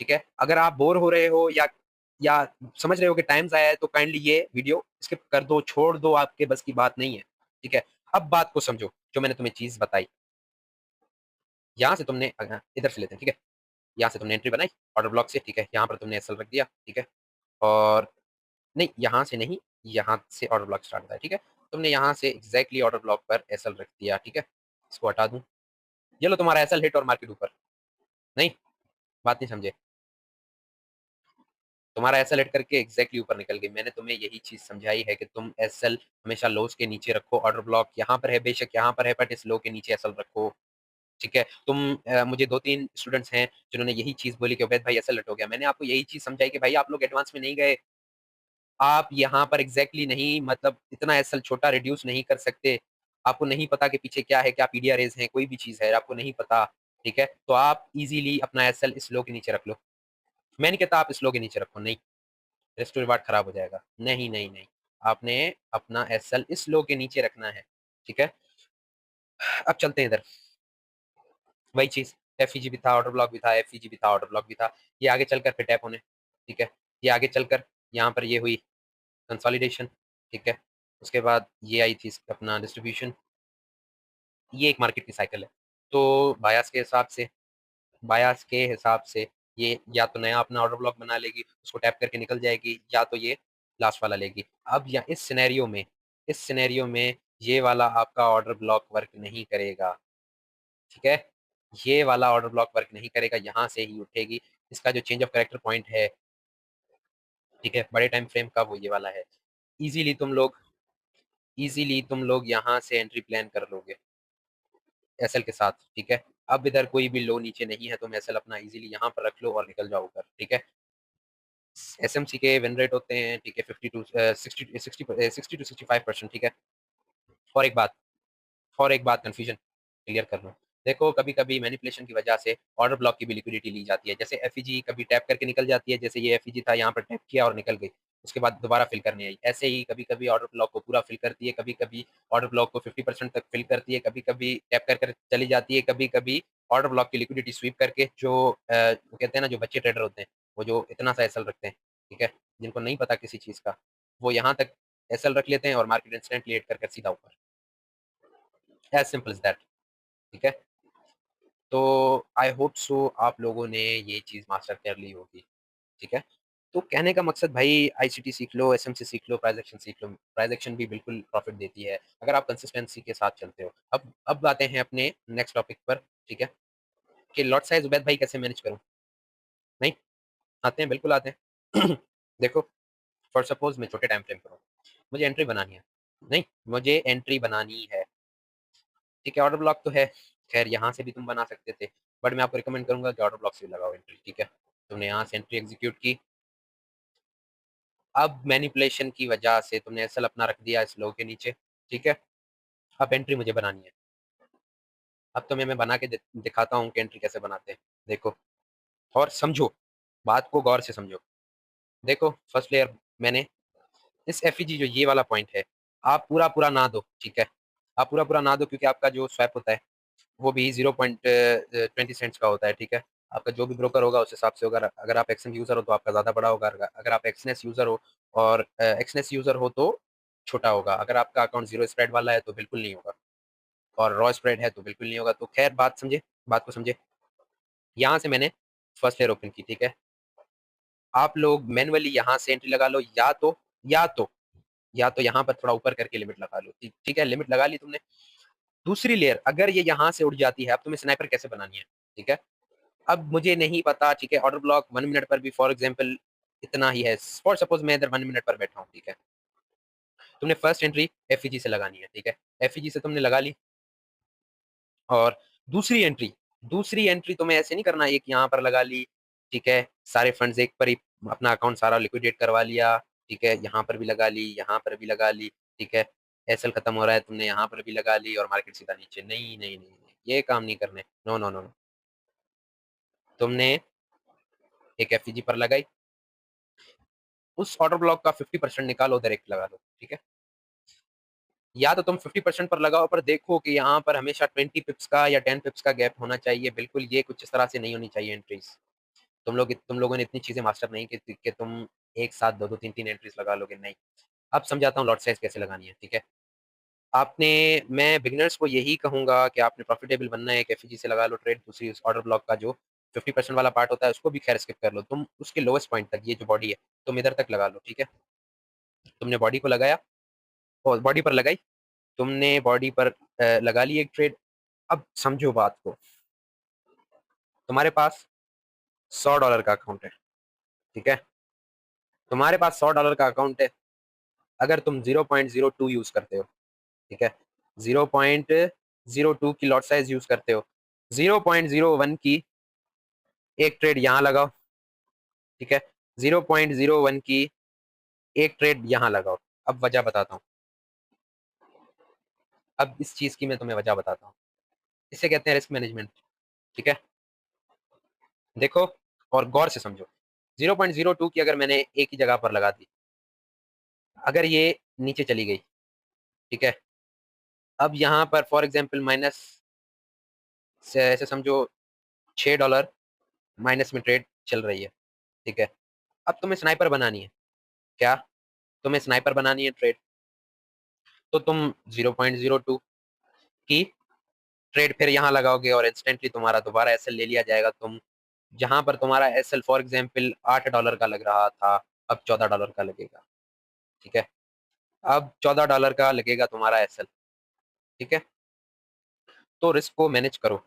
ठीक है? अगर आप बोर हो रहे हो या समझ रहे हो कि टाइम ज़ाया है तो काइंडली ये वीडियो स्किप कर दो, छोड़ दो, आपके बस की बात नहीं है, ठीक है? अब बात को समझो, जो मैंने तुम्हें चीज़ बताई। यहाँ से तुमने इधर से लेते हैं, ठीक है? यहाँ से तुमने एंट्री बनाई ऑर्डर ब्लॉक से, ठीक है? यहाँ पर तुमने एसएल रख दिया, ठीक है? और नहीं, यहाँ से नहीं, यहाँ से ऑर्डर ब्लॉक स्टार्ट होता है, ठीक है? तुमने यहाँ से एग्ज़ैक्टली ऑर्डर ब्लॉक पर एसएल रख दिया, ठीक है? इसको हटा दूँ। ये लो तुम्हारा एसएल हिट और मार्केट ऊपर। नहीं, बात नहीं समझे। तुम्हारा एसएल हिट करके एग्ज़ैक्टली ऊपर निकल गई। मैंने तुम्हें यही चीज़ समझाई है कि तुम एसएल हमेशा लोज़ के नीचे रखो। ऑर्डर ब्लॉक यहाँ पर है, बेशक यहाँ पर है, बट इस लो के नीचे एसएल रखो, ठीक है? मुझे 2-3 स्टूडेंट्स हैं जिन्होंने यही चीज़ बोली कि उबैद भाई एसएल हिट हो गया। मैंने आपको यही चीज़ समझाई कि भाई आप लोग एडवांस में नहीं गए। आप यहाँ पर एग्ज़ैक्टली नहीं, मतलब इतना एसएल छोटा रिड्यूस नहीं कर सकते। आपको नहीं पता कि पीछे क्या है, क्या पीडीआरएज़ हैं, कोई भी चीज़ है, आपको नहीं पता, ठीक है? तो आप ईज़िली अपना एसएल इस लो के नीचे रख लो। मैं नहीं कहता आप इस लो के नीचे रखो, नहीं, रिस्क टू रिवार्ड खराब हो जाएगा। नहीं, नहीं, नहीं, आपने अपना एसएल इस लो के नीचे रखना है, ठीक है? अब चलते हैं इधर, वही चीज़, एफईजी भी था, ऑर्डर ब्लॉक भी था, एफईजी भी था, ऑर्डर ब्लॉक भी था। ये आगे चलकर फिर टैप होने, ठीक है? ये आगे चलकर यहाँ पर ये हुई कंसोलिडेशन, ठीक है? उसके बाद ये आई थी अपना डिस्ट्रीब्यूशन, ये एक मार्केट की साइकिल है। तो बायस के हिसाब से ये या तो नया अपना ऑर्डर ब्लॉक बना लेगी, उसको टैप करके निकल जाएगी, या तो ये लास्ट वाला लेगी। अब या इस सिनेरियो में ये वाला आपका ऑर्डर ब्लॉक वर्क नहीं करेगा, ठीक है? ये वाला ऑर्डर ब्लॉक वर्क नहीं करेगा, यहाँ से ही उठेगी। इसका जो चेंज ऑफ कैरेक्टर पॉइंट है, ठीक है? बड़े टाइम फ्रेम का वो ये वाला है। ईज़िली तुम लोग ईज़िली तुम लोग यहाँ से एंट्री प्लान कर लोगे एसएल के साथ, ठीक है? अब इधर कोई भी लो नीचे नहीं है, तुम एसएल अपना ईज़िली यहाँ पर रख लो और निकल जाओ ऊपर, ठीक है? एसएमसी के विन रेट होते हैं, ठीक है, 50 टू 60 टू 65%, ठीक है। और एक बात कन्फ्यूजन क्लियर कर लूँ। देखो, कभी-कभी मैनिपुलेशन की वजह से ऑर्डर ब्लॉक की भी लिक्विडिटी ली जाती है। जैसे एफईजी कभी टैप करके निकल जाती है, जैसे ये एफईजी था, यहाँ पर टैप किया और निकल गई। उसके बाद दोबारा फिल करने आई। ऐसे ही कभी-कभी ऑर्डर ब्लॉक को पूरा फिल करती है, कभी-कभी ऑर्डर ब्लॉक को 50% तक फिल करती है, कभी-कभी टैप कर कर चली जाती है, कभी-कभी ऑर्डर ब्लॉक की लिक्विडिटी स्वीप करके जो वो कहते हैं ना, जो बच्चे ट्रेडर होते हैं, वो जो इतना सा एसएल रखते हैं, ठीक है? जिनको नहीं पता किसी चीज़ का, वो यहाँ तक एसएल रख लेते हैं और मार्केट इंस्टेंटली हिट कर कर सीधा ऊपर। एज़ सिंपल एज़ दैट, ठीक है? तो आई होप सो आप लोगों ने ये चीज़ मास्टर कर ली होगी, ठीक है? तो कहने का मकसद भाई, आईसीटी सीख लो, एसएमसी सीख लो, प्राइस एक्शन सीख लो। प्राइस एक्शन भी बिल्कुल प्रॉफ़िट देती है, अगर आप कंसिस्टेंसी के साथ चलते हो। अब आते हैं अपने नेक्स्ट टॉपिक पर, ठीक है? कि लॉट साइज़ उबैद भाई कैसे मैनेज करूँ? नहीं? आते हैं, बिल्कुल आते हैं। देखो, फॉर सपोज़ मैं छोटे टाइम फ्रेम पर हूँ, मुझे एंट्री बनानी है। नहीं, मुझे एंट्री बनानी है, ठीक है? ऑर्डर ब्लॉक तो है, ख़ैर यहाँ से भी तुम बना सकते थे, बट मैं आपको रिकमेंड करूँगा कि ऑर्डर ब्लॉक से लगाओ एंट्री, ठीक है? तुमने यहाँ से एंट्री एग्ज़ीक्यूट की, अब मैनिपुलेशन की वजह से तुमने एसएल अपना रख दिया इस लो के नीचे, ठीक है? अब एंट्री मुझे बनानी है। अब तुम्हें मैं बना के दिखाता हूँ कि एंट्री कैसे बनाते हैं। देखो और समझो, बात को गौर से समझो। देखो, फर्स्ट लेयर मैंने इस एफईजी जो ये वाला पॉइंट है, आप पूरा-पूरा ना दो, ठीक है? आप पूरा-पूरा ना दो, क्योंकि आपका जो स्वैप होता है, वो भी 0.20 सेंट्स का होता है, ठीक है? आपका जो भी ब्रोकर होगा उस हिसाब से होगा। अगर आप एक्सचेंज यूज़र हो तो आपका ज़्यादा बड़ा होगा, अगर आप एक्सनेस यूज़र हो और एक्सनेस यूज़र हो तो छोटा होगा। अगर आपका अकाउंट ज़ीरो स्प्रेड वाला है तो बिल्कुल नहीं होगा, और रॉ स्प्रेड है तो बिल्कुल नहीं होगा। तो ख़ैर बात को समझे। यहाँ से मैंने फर्स्ट लेयर ओपन की, ठीक है? आप लोग मैनुअली यहाँ से एंट्री लगा लो, या तो यहाँ पर थोड़ा ऊपर करके लिमिट लगा लो। ठीक है, लिमिट लगा ली तुमने। दूसरी लेयर अगर ये यहाँ से उड़ जाती है, अब तुम्हें स्नाइपर कैसे बनानी है, ठीक है? अब मुझे नहीं पता, ठीक है, ऑर्डर ब्लॉक 1 मिनट पर भी फॉर एग्ज़ाम्पल इतना ही है। फॉर सपोज़ मैं इधर 1 मिनट पर बैठा हूँ, ठीक है? तुमने फर्स्ट एंट्री एफईजी से लगानी है, ठीक है? एफईजी से तुमने लगा ली, और दूसरी एंट्री तुम्हें ऐसे नहीं करना, एक यहाँ पर लगा ली, ठीक है? सारे फंड्स एक पर ही अपना अकाउंट सारा लिक्विडेट करवा लिया, ठीक है? यहाँ पर भी लगा ली, यहाँ पर भी लगा ली, ठीक है? एसएल खत्म हो रहा है, तुमने यहाँ पर भी लगा ली और मार्केट सीधा नीचे। नहीं, नहीं, नहीं, नहीं, ये काम नहीं करने। No, no, no, no. तुमने एक एफईजी पर लगाई, उस ऑर्डर ब्लॉक का 50% निकालो, डायरेक्ट लगा दो, ठीक है? या तो तुम 50% पर लगाओ, पर देखो कि यहाँ पर हमेशा 20 पिप्स का या 10 पिप्स का गैप होना चाहिए। बिल्कुल ये कुछ इस तरह से नहीं होनी चाहिए एंट्रीज़। तुम लोगों ने इतनी चीज़ें मास्टर नहीं की थी कि तुम एक साथ 2-2 3-3 एंट्रीज़ लगा लोगे, नहीं। अब समझाता हूँ लॉट साइज़ कैसे लगानी है, ठीक है? मैं बिगिनर्स को यही कहूँगा कि आपने प्रॉफिटेबल बनना है, एक एफईजी से लगा लो ट्रेड, दूसरी उस ऑर्डर ब्लॉक का जो 50% वाला पार्ट होता है, उसको भी खैर स्किप कर लो। तुम उसके लोएस्ट पॉइंट तक, ये जो बॉडी है, तुम इधर तक लगा लो, ठीक है? तुमने बॉडी को लगाया और बॉडी पर लगाई, तुमने बॉडी पर लगा ली एक ट्रेड। अब समझो बात को, तुम्हारे पास $100 का अकाउंट है, ठीक है? तुम्हारे पास $100 का अकाउंट है, अगर तुम 0.02 यूज़ करते हो, ठीक है? 0.02 की लॉट साइज़ यूज़ करते हो, 0.01 की एक ट्रेड यहाँ लगाओ, ठीक है? 0.01 की एक ट्रेड यहाँ लगाओ। अब वजह बताता हूँ, अब इस चीज़ की मैं तुम्हें वजह बताता हूँ। इसे कहते हैं रिस्क मैनेजमेंट, ठीक है? देखो और गौर से समझो, 0.02 की अगर मैंने एक ही जगह पर लगा दी, अगर ये नीचे चली गई, ठीक है? अब यहाँ पर फॉर एग्ज़ाम्पल माइनस से ऐसे समझो $6 माइनस में ट्रेड चल रही है, ठीक है? अब तुम्हें स्नाइपर बनानी है, क्या? तुम्हें स्नाइपर बनानी है ट्रेड, तो तुम 0.02 की ट्रेड फिर यहाँ लगाओगे और इंस्टेंटली तुम्हारा दोबारा एसएल ले लिया जाएगा। जहाँ पर तुम्हारा एसएल फॉर एग्ज़ाम्पल $8 का लग रहा था, अब $14 का लगेगा, ठीक है? अब $14 का लगेगा तुम्हारा एसएल, ठीक है? तो रिस्क को मैनेज करो।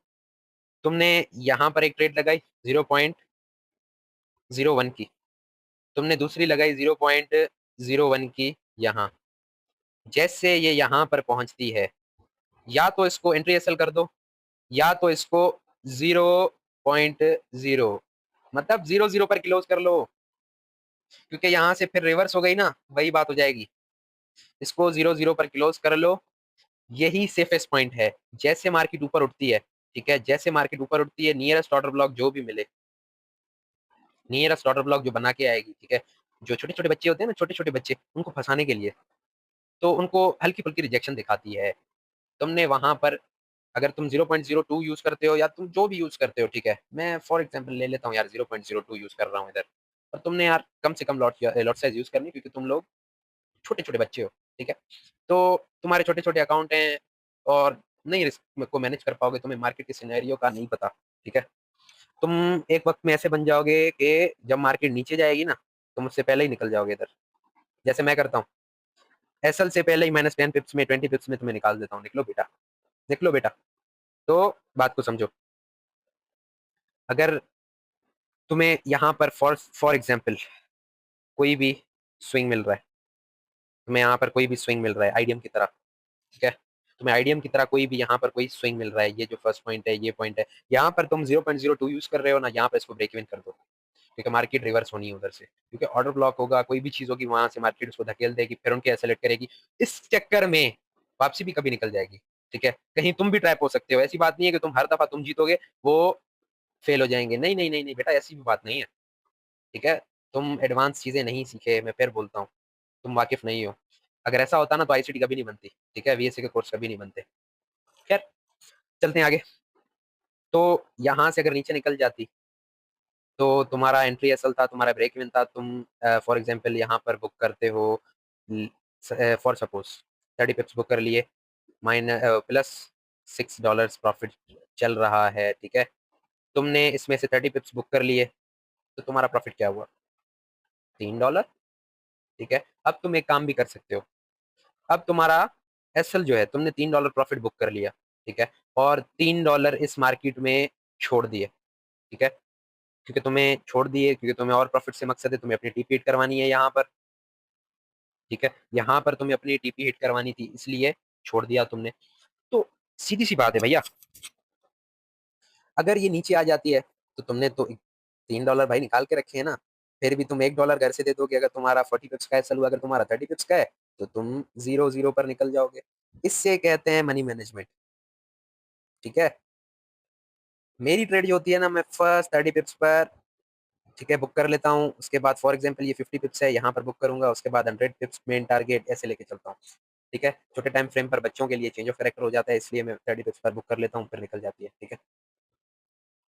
तुमने यहाँ पर एक ट्रेड लगाई 0.01 की, तुमने दूसरी लगाई 0.01 की यहाँ। जैसे ये यहाँ पर पहुँचती है, या तो इसको एंट्री एसएल कर दो, या तो इसको 0.0 मतलब 0-0 पर क्लोज़ कर लो। क्योंकि यहाँ से फिर रिवर्स हो गई ना, वही बात हो जाएगी। इसको 0-0 पर क्लोज कर लो, यही सेफेस्ट पॉइंट है। जैसे मार्केट ऊपर उठती है, ठीक है, जैसे मार्केट ऊपर उठती है, नियरेस्ट ऑर्डर ब्लॉक जो भी मिले, नियरेस्ट ऑर्डर ब्लॉक जो बना के आएगी, ठीक है, जो छोटे छोटे बच्चे होते हैं ना, छोटे छोटे बच्चे, उनको फंसाने के लिए, तो उनको हल्की फुल्की रिजेक्शन दिखाती है। तुमने वहां पर, अगर तुम 0.02 यूज करते हो या तुम जो भी यूज करते हो, ठीक है, मैं फॉर एग्जांपल ले लेता हूँ यार, 0.02 यूज कर रहा हूँ इधर, और तुमने यार कम से कम लॉट साइज यूज करनी, क्योंकि तुम लोग छोटे छोटे बच्चे हो, ठीक है, तो तुम्हारे छोटे छोटे अकाउंट हैं और नहीं रिस्क को मैनेज कर पाओगे, तुम्हें मार्केट के सिनेरियो का नहीं पता, ठीक है, तुम एक वक्त में ऐसे बन जाओगे कि जब मार्केट नीचे जाएगी ना, तुम उससे पहले ही निकल जाओगे इधर, जैसे मैं करता हूँ, एसएल से पहले ही -10 पिप्स में, 20 पिप्स में तुम्हें निकाल देता हूँ, निकलो बेटा, निकलो बेटा। तो बात को समझो, अगर तुम्हें यहाँ पर फॉर एग्जाम्पल कोई भी स्विंग मिल रहा है, तुम्हें यहाँ पर कोई भी स्विंग मिल रहा है आईडीएम की तरह, ठीक है, तुम्हें आईडीएम की तरह कोई भी यहाँ पर कोई स्विंग मिल रहा है, ये जो फर्स्ट पॉइंट है, ये पॉइंट है, यहाँ पर तुम 0.02 यूज कर रहे हो ना, यहाँ पर इसको ब्रेक इवन कर दो, क्योंकि मार्केट रिवर्स होनी है उधर से, क्योंकि ऑर्डर ब्लॉक होगा, कोई भी चीज होगी, वहां से मार्केट उसको धकेल देगी, फिर उनके एसेलेट करेगी, इस चक्कर में वापसी भी कभी निकल जाएगी, ठीक है, कहीं तुम भी ट्रैप हो सकते हो, ऐसी बात नहीं है कि तुम हर दफा तुम जीतोगे, वो फेल हो जाएंगे, नहीं नहीं नहीं नहीं बेटा, ऐसी भी बात नहीं है, ठीक है, तुम एडवांस चीजें नहीं सीखे, मैं फिर बोलता हूँ, तुम वाकिफ नहीं हो, अगर ऐसा होता ना तो आईसीटी कभी नहीं बनती, ठीक है, वीएससी के कोर्स कभी नहीं बनते। खैर, चलते हैं आगे। तो यहाँ से अगर नीचे निकल जाती, तो तुम्हारा एंट्री एसल था, तुम्हारा ब्रेक इवन था, तुम फॉर एग्जांपल यहाँ पर बुक करते हो, फॉर सपोज 30 पिप्स बुक कर लिए, +$6 प्रॉफिट चल रहा है, ठीक है, तुमने इसमें से 30 पिप्स बुक कर लिए, तो तुम्हारा प्रॉफिट क्या हुआ, $3, ठीक है, अब तुम एक काम भी कर सकते हो, अब तुम्हारा एसएल जो है, तुमने $3 प्रॉफिट बुक कर लिया, ठीक है, और $3 इस मार्केट में छोड़ दिए, ठीक है, क्योंकि तुम्हें छोड़ दिए, क्योंकि तुम्हें और प्रॉफिट से मकसद है, तुम्हें अपनी टीपी हिट करवानी है यहाँ पर, ठीक है, यहाँ पर तुम्हें अपनी टीपी हिट करवानी थी, इसलिए छोड़ दिया तुमने। तो सीधी सी बात है भैया, अगर ये नीचे आ जाती है, तो तुमने तो $3 भाई निकाल के रखे हैं ना, फिर भी तुम $1 घर से दे दोगे, अगर तुम्हारा 40 पिप्स का एसएल हुआ, अगर तुम्हारा 30 पिप्स का है, तो तुम 0-0 पर निकल जाओगे, इससे कहते हैं मनी मैनेजमेंट, ठीक है, मेरी ट्रेड जो होती है ना, मैं फर्स्ट 30 पिप्स पर, ठीक है, बुक कर लेता हूँ, उसके बाद फॉर एग्जांपल ये 50 पिप्स है, यहाँ पर बुक करूंगा, उसके बाद 100 पिप्स मेन टारगेट, ऐसे लेके चलता हूँ, ठीक है, छोटे टाइम फ्रेम पर बच्चों के लिए चेंज ऑफ कैरेक्टर हो जाता है, इसलिए मैं 30 पिप्स पर बुक कर लेता हूँ, फिर निकल जाती है, ठीक है,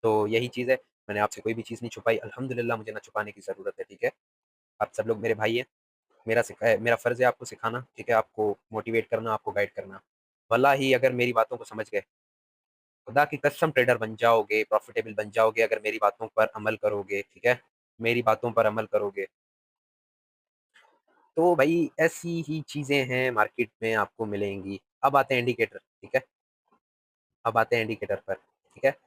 तो यही चीज़ है, मैंने आपसे कोई भी चीज़ नहीं छुपाई, अल्हम्दुलिल्लाह, मुझे ना छुपाने की ज़रूरत है, ठीक है, आप सब लोग मेरे भाई हैं, मेरा फ़र्ज़ है आपको सिखाना, ठीक है, आपको मोटिवेट करना, आपको गाइड करना, वल्लाही अगर मेरी बातों को समझ गए, खुदा की कसम ट्रेडर बन जाओगे, प्रॉफिटेबल बन जाओगे, अगर मेरी बातों पर अमल करोगे, ठीक है, मेरी बातों पर अमल करोगे, तो भाई ऐसी ही चीज़ें हैं मार्केट में आपको मिलेंगी। अब आते हैं इंडिकेटर, ठीक है, अब आते हैं इंडिकेटर पर, ठीक है,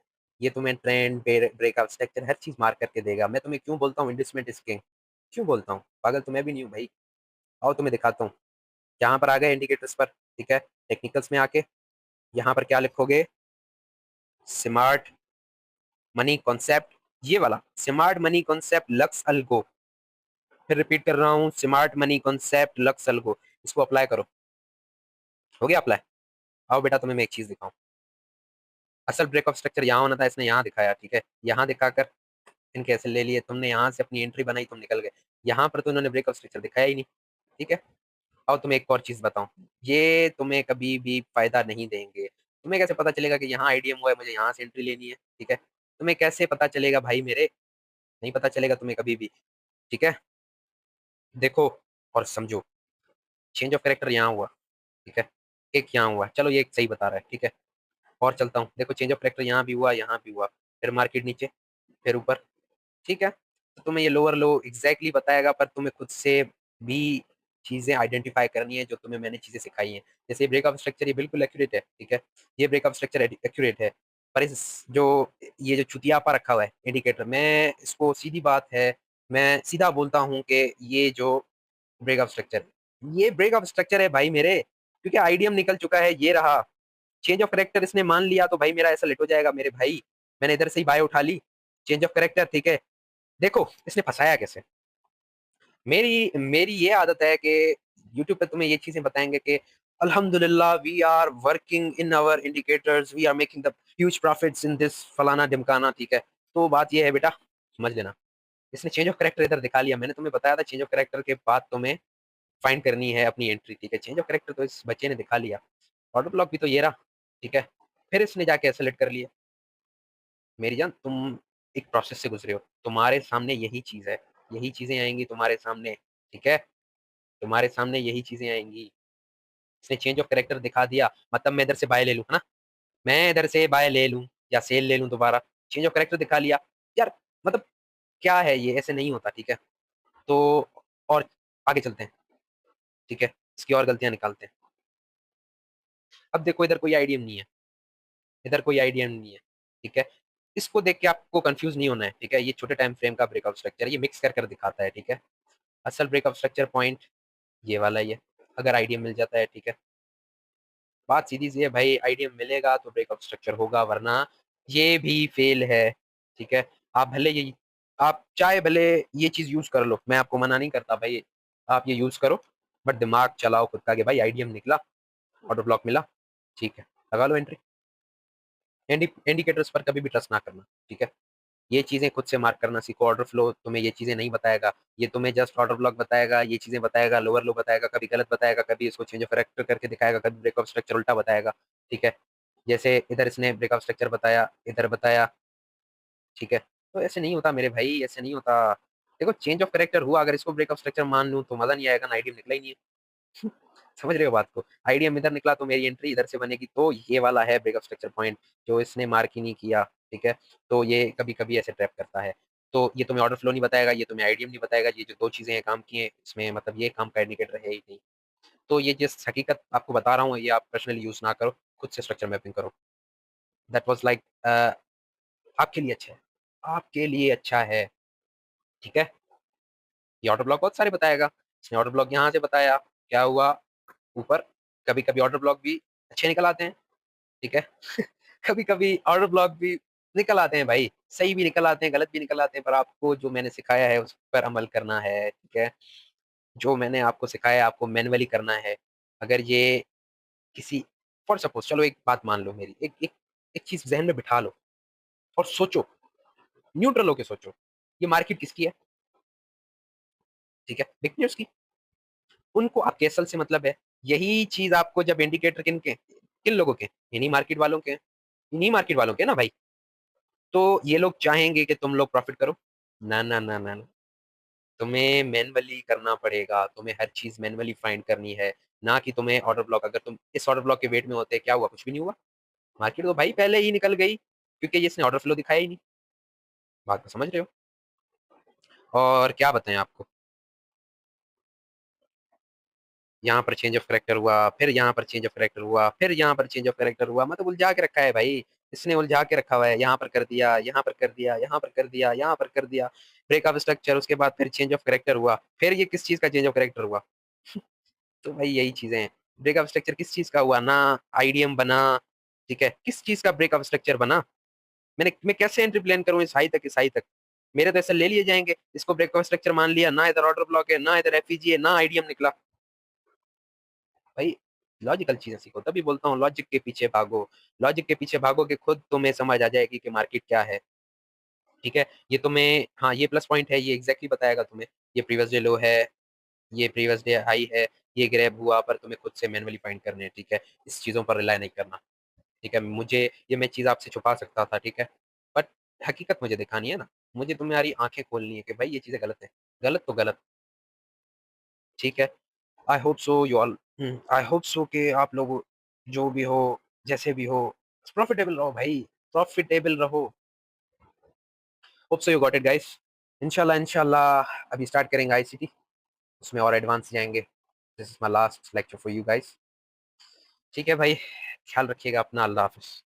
ये तुम्हें ट्रेंड, ब्रेकआउट स्ट्रक्चर हर चीज़ मार्क करके देगा। मैं तुम्हें क्यों बोलता हूँ इन्वेस्टमेंट इज किंग, क्यों बोलता हूँ, पागल तो मैं भी नहीं हूँ भाई, आओ तुम्हें दिखाता हूँ। यहाँ पर आ गए इंडिकेटर्स पर, ठीक है, टेक्निकल्स में आके यहाँ पर क्या लिखोगे, स्मार्ट मनी कॉन्सेप्ट, ये वाला smart money concept lux algo, फिर रिपीट कर रहा हूँ, smart money concept lux algo, इसको अप्लाई करो, हो गया अप्लाई। आओ बेटा तुम्हें मैं एक चीज दिखाऊं, असल ब्रेकअप स्ट्रक्चर यहाँ होना था, इसने यहाँ दिखाया, ठीक है, यहाँ दिखाकर इनके ऐसे ले लिए, तुमने यहाँ से अपनी एंट्री बनाई, तुम निकल गए, यहाँ पर तो इन्होंने ब्रेकअप स्ट्रक्चर दिखाया ही नहीं, ठीक है। और तुम्हें एक और चीज बताऊं, ये तुम्हें कभी भी फायदा नहीं देंगे। तुम्हें कैसे पता चलेगा कि यहाँ आईडीएम हुआ है, मुझे यहाँ से एंट्री लेनी है, ठीक है, तुम्हें कैसे पता चलेगा भाई मेरे, नहीं पता चलेगा तुम्हें कभी भी, ठीक है, देखो और समझो, चेंज ऑफ कैरेक्टर यहाँ हुआ, ठीक है, एक यहाँ हुआ, चलो ये एक सही बता रहा है, ठीक है, और चलता हूँ, देखो चेंज ऑफ कैरेक्टर यहाँ भी हुआ, यहाँ भी हुआ, फिर मार्केट नीचे, फिर ऊपर, ठीक है, तो तुम्हें ये लोअर लो एग्जैक्टली बताएगा, पर तुम्हें खुद से भी चीजें आइडेंटिफाई करनी है, जो तुम्हें मैंने चीजें सिखाई हैं, जैसे ब्रेकअप स्ट्रक्चर ये बिल्कुल एक्यूरेट है, ठीक है, ये ब्रेकअप स्ट्रक्चर एक्यूरेट है, पर इस जो ये जो चुतियापा रखा हुआ है इंडिकेटर, मैं इसको सीधी बात है, मैं सीधा बोलता हूँ कि ये जो ब्रेकअप स्ट्रक्चर, ये ब्रेकअप स्ट्रक्चर है भाई मेरे, क्योंकि आईडीएम निकल चुका है, ये रहा, चेंज ऑफ करेक्टर इसने मान लिया, तो भाई मेरा ऐसा लेट हो जाएगा मेरे भाई, मैंने इधर से ही बाय उठा ली, चेंज ऑफ करेक्टर, ठीक है, देखो इसने फंसाया कैसे, मेरी मेरी ये आदत है कि यूट्यूब पे तुम्हें ये चीज़ें बताएँगे कि अल्हम्दुलिल्लाह we are working in our indicators, we are making the huge profits in this फलाना-ढिमकाना, ठीक है? तो बात ये है बेटा, समझ लेना, इसने चेंज ऑफ कैरेक्टर इधर दिखा लिया। मैंने तुम्हें बताया था चेंज ऑफ कैरेक्टर के बाद तुम्हें फाइंड करनी है अपनी एंट्री, ठीक है? चेंज ऑफ कैरेक्टर तो इस बच्चे ने दिखा लिया। ऑटो ब्लॉक भी तो ये रहा, ठीक है? फिर इसने जाके सेलेक्ट कर लिया। मेरी जान, तुम एक प्रोसेस से गुज़रे हो। तुम्हारे सामने यही चीज़ है, यही चीज़ें आएँगी तुम्हारे सामने, ठीक है? तुम्हारे सामने यही चीज़ें आएँगी। इसने चेंज ऑफ कैरेक्टर दिखा दिया, मतलब मैं इधर से बाय ले लूँ, है ना? मैं इधर से बाय ले लूँ या सेल ले लूँ दोबारा, चेंज ऑफ कैरेक्टर दिखा लिया। यार मतलब क्या है ये? ऐसे नहीं होता, ठीक है? तो और आगे चलते हैं, ठीक है? इसकी और गलतियाँ निकालते हैं। अब देखो, इधर कोई आईडीएम नहीं है, इधर कोई आईडीएम नहीं है, ठीक है? इसको देख के आपको कन्फ्यूज़ नहीं होना है, ठीक है? ये छोटे टाइम फ्रेम का ब्रेकआउट स्ट्रक्चर है, ये मिक्स कर दिखाता है, ठीक है? असल ब्रेकअप स्ट्रक्चर पॉइंट ये वाला ही है, अगर आईडीएम मिल जाता है, ठीक है। बात सीधी-सी है भाई, आईडीएम मिलेगा तो ब्रेकअप स्ट्रक्चर होगा, वरना ये भी फेल है, ठीक है। आप चाहे भले ये चीज़ यूज़ कर लो, मैं आपको मना नहीं करता भाई, आप ये यूज़ करो, बट दिमाग चलाओ खुद का कि भाई आईडीएम निकला, ऑटो ब्लॉक मिला, ठीक है, लगा लो एंट्री। इंडिकेटर्स पर कभी भी ट्रस्ट ना करना, ठीक है। ये चीज़ें खुद से मार्क करना सीखो, ऑर्डर फ्लो तुम्हें ये चीज़ें नहीं बताएगा, ये तुम्हें जस्ट ऑर्डर ब्लॉक बताएगा, ये चीज़ें बताएगा, लोअर लो बताएगा, कभी गलत बताएगा, कभी इसको चेंज ऑफ कैरेक्टर करके दिखाएगा, कभी ब्रेकअप स्ट्रक्चर उल्टा बताएगा, ठीक है? जैसे इधर इसने ब्रेकअप स्ट्रक्चर बताया, इधर बताया, ठीक है? तो ऐसे नहीं होता मेरे भाई, ऐसे नहीं होता। देखो, चेंज ऑफ कैरेक्टर हुआ, अगर इसको ब्रेकअप स्ट्रक्चर मान लूँ तो मज़ा नहीं आएगा ना, आईडीएम निकला ही नहीं है। समझ रहे हो बात को? आईडीएम इधर निकला तो मेरी एंट्री इधर से बनेगी, तो ये वाला है ब्रेकअप स्ट्रक्चर पॉइंट, जो इसने मार्क ही नहीं किया, ठीक है? तो ये कभी-कभी ऐसे ट्रैप करता है। तो ये तुम्हें ऑर्डर फ्लो नहीं बताएगा, ये तुम्हें आईडीएम नहीं बताएगा, ये जो 2 चीज़ें हैं काम की हैं, इसमें मतलब ये काम का इंडिकेटर है ही नहीं। तो ये जिस हकीकत आपको बता रहा हूँ, ये आप पर्सनली यूज़ ना करो, खुद से स्ट्रक्चर मैपिंग करो। दैट वाज़ लाइक आपके लिए अच्छा है, आपके लिए अच्छा है, ठीक है? ये ऑटो ब्लॉक बहुत सारे बताएगा। इसने ऑटो ब्लॉक यहाँ से बताया, क्या हुआ ऊपर, कभी-कभी ऑर्डर ब्लॉक भी अच्छे निकल आते हैं, ठीक है? कभी-कभी ऑर्डर ब्लॉक भी निकल आते हैं भाई, सही भी निकल आते हैं, गलत भी निकल आते हैं, पर आपको जो मैंने सिखाया है उस पर अमल करना है, ठीक है? जो मैंने आपको सिखाया है आपको मैनुअली करना है। अगर ये किसी फॉर सपोज़ चलो एक बात मान लो मेरी, एक एक एक चीज़ ज़हन में बिठा लो और सोचो, न्यूट्रल होके सोचो, ये मार्केट किसकी है? ठीक है? बिग प्लेयर्स की। उनको आपके असल से मतलब है। यही चीज़ आपको जब इंडिकेटर किन लोगों के? इन्हीं मार्केट वालों के हैं। इन्हीं मार्केट वालों के ना भाई। तो ये लोग चाहेंगे कि तुम लोग प्रॉफ़िट करो? ना, ना, ना, ना, ना। तुम्हें मैनुअली करना पड़ेगा, तुम्हें हर चीज़ मैनुअली फाइंड करनी है, ना कि तुम्हें ऑर्डर ब्लॉक, अगर तुम इस ऑर्डर ब्लॉक के वेट में होते, क्या हुआ? कुछ भी नहीं हुआ। मार्केट तो भाई पहले ही निकल गई, क्योंकि इसने ऑर्डर फ्लो दिखाया ही नहीं। बात को समझ रहे हो? और क्या बताएँ आपको? यहाँ पर चेंज ऑफ कैरेक्टर हुआ, फिर यहाँ पर चेंज ऑफ कैरेक्टर हुआ, फिर यहाँ पर चेंज ऑफ कैरेक्टर हुआ, मतलब उलझा के रखा है भाई। इसने उलझा के रखा हुआ है, यहाँ पर कर दिया, यहाँ पर कर दिया, यहाँ पर कर दिया, यहाँ पर कर दिया। ब्रेकअप स्ट्रक्चर, उसके बाद फिर चेंज ऑफ कैरेक्टर हुआ, फिर ये किस चीज़ का चेंज ऑफ कैरेक्टर हुआ? तो भाई यही चीज़ें हैं। ब्रेकअप स्ट्रक्चर किस चीज़ का हुआ? ना आईडीएम बना, ठीक है? किस चीज़ का ब्रेकअप स्ट्रक्चर बना? मैं कैसे एंट्री प्लान करूँ इस हाई तक? मेरे तो ऐसे ले लिए जाएँगे, इसको ब्रेकअप स्ट्रक्चर मान लिया, ना इधर ऑर्डर ब्लॉक है, ना इधर एफईजी है, ना आईडीएम निकला। भाई लॉजिकल चीज़ें सीखो, तभी बोलता हूँ लॉजिक के पीछे भागो। लॉजिक के पीछे भागोगे खुद तुम्हें समझ आ जाएगी कि मार्केट क्या है, ठीक है? ये तुम्हें हाँ, ये प्लस पॉइंट है, ये एग्ज़ैक्टली बताएगा तुम्हें, ये प्रीवियस डे लो है, ये प्रीवियस डे हाई है, ये ग्रैब हुआ, पर तुम्हें खुद से मैनुअली फाइंड करने हैं, ठीक है? इस चीज़ों पर रिलाय नहीं करना, ठीक है? मुझे ये मैं चीज़ आपसे छुपा सकता था, ठीक है? बट हकीकत मुझे दिखानी है ना, मुझे तुम्हारी आँखें खोलनी है कि भाई ये चीज़ें गलत हैं, गलत तो गलत, ठीक है? I hope so you all I hope so कि आप लोग जो भी हो, जैसे भी हो, प्रॉफिटेबल रहो भाई, प्रॉफिटेबल रहो। Hope so you got it guys. इंशाल्लाह इंशाल्लाह अभी स्टार्ट करेंगे आईसीटी, उसमें और एडवांस जाएँगे। This is my last lecture for you guys. ठीक है भाई, ख्याल रखिएगा अपना, अल्लाह हाफ़िज़।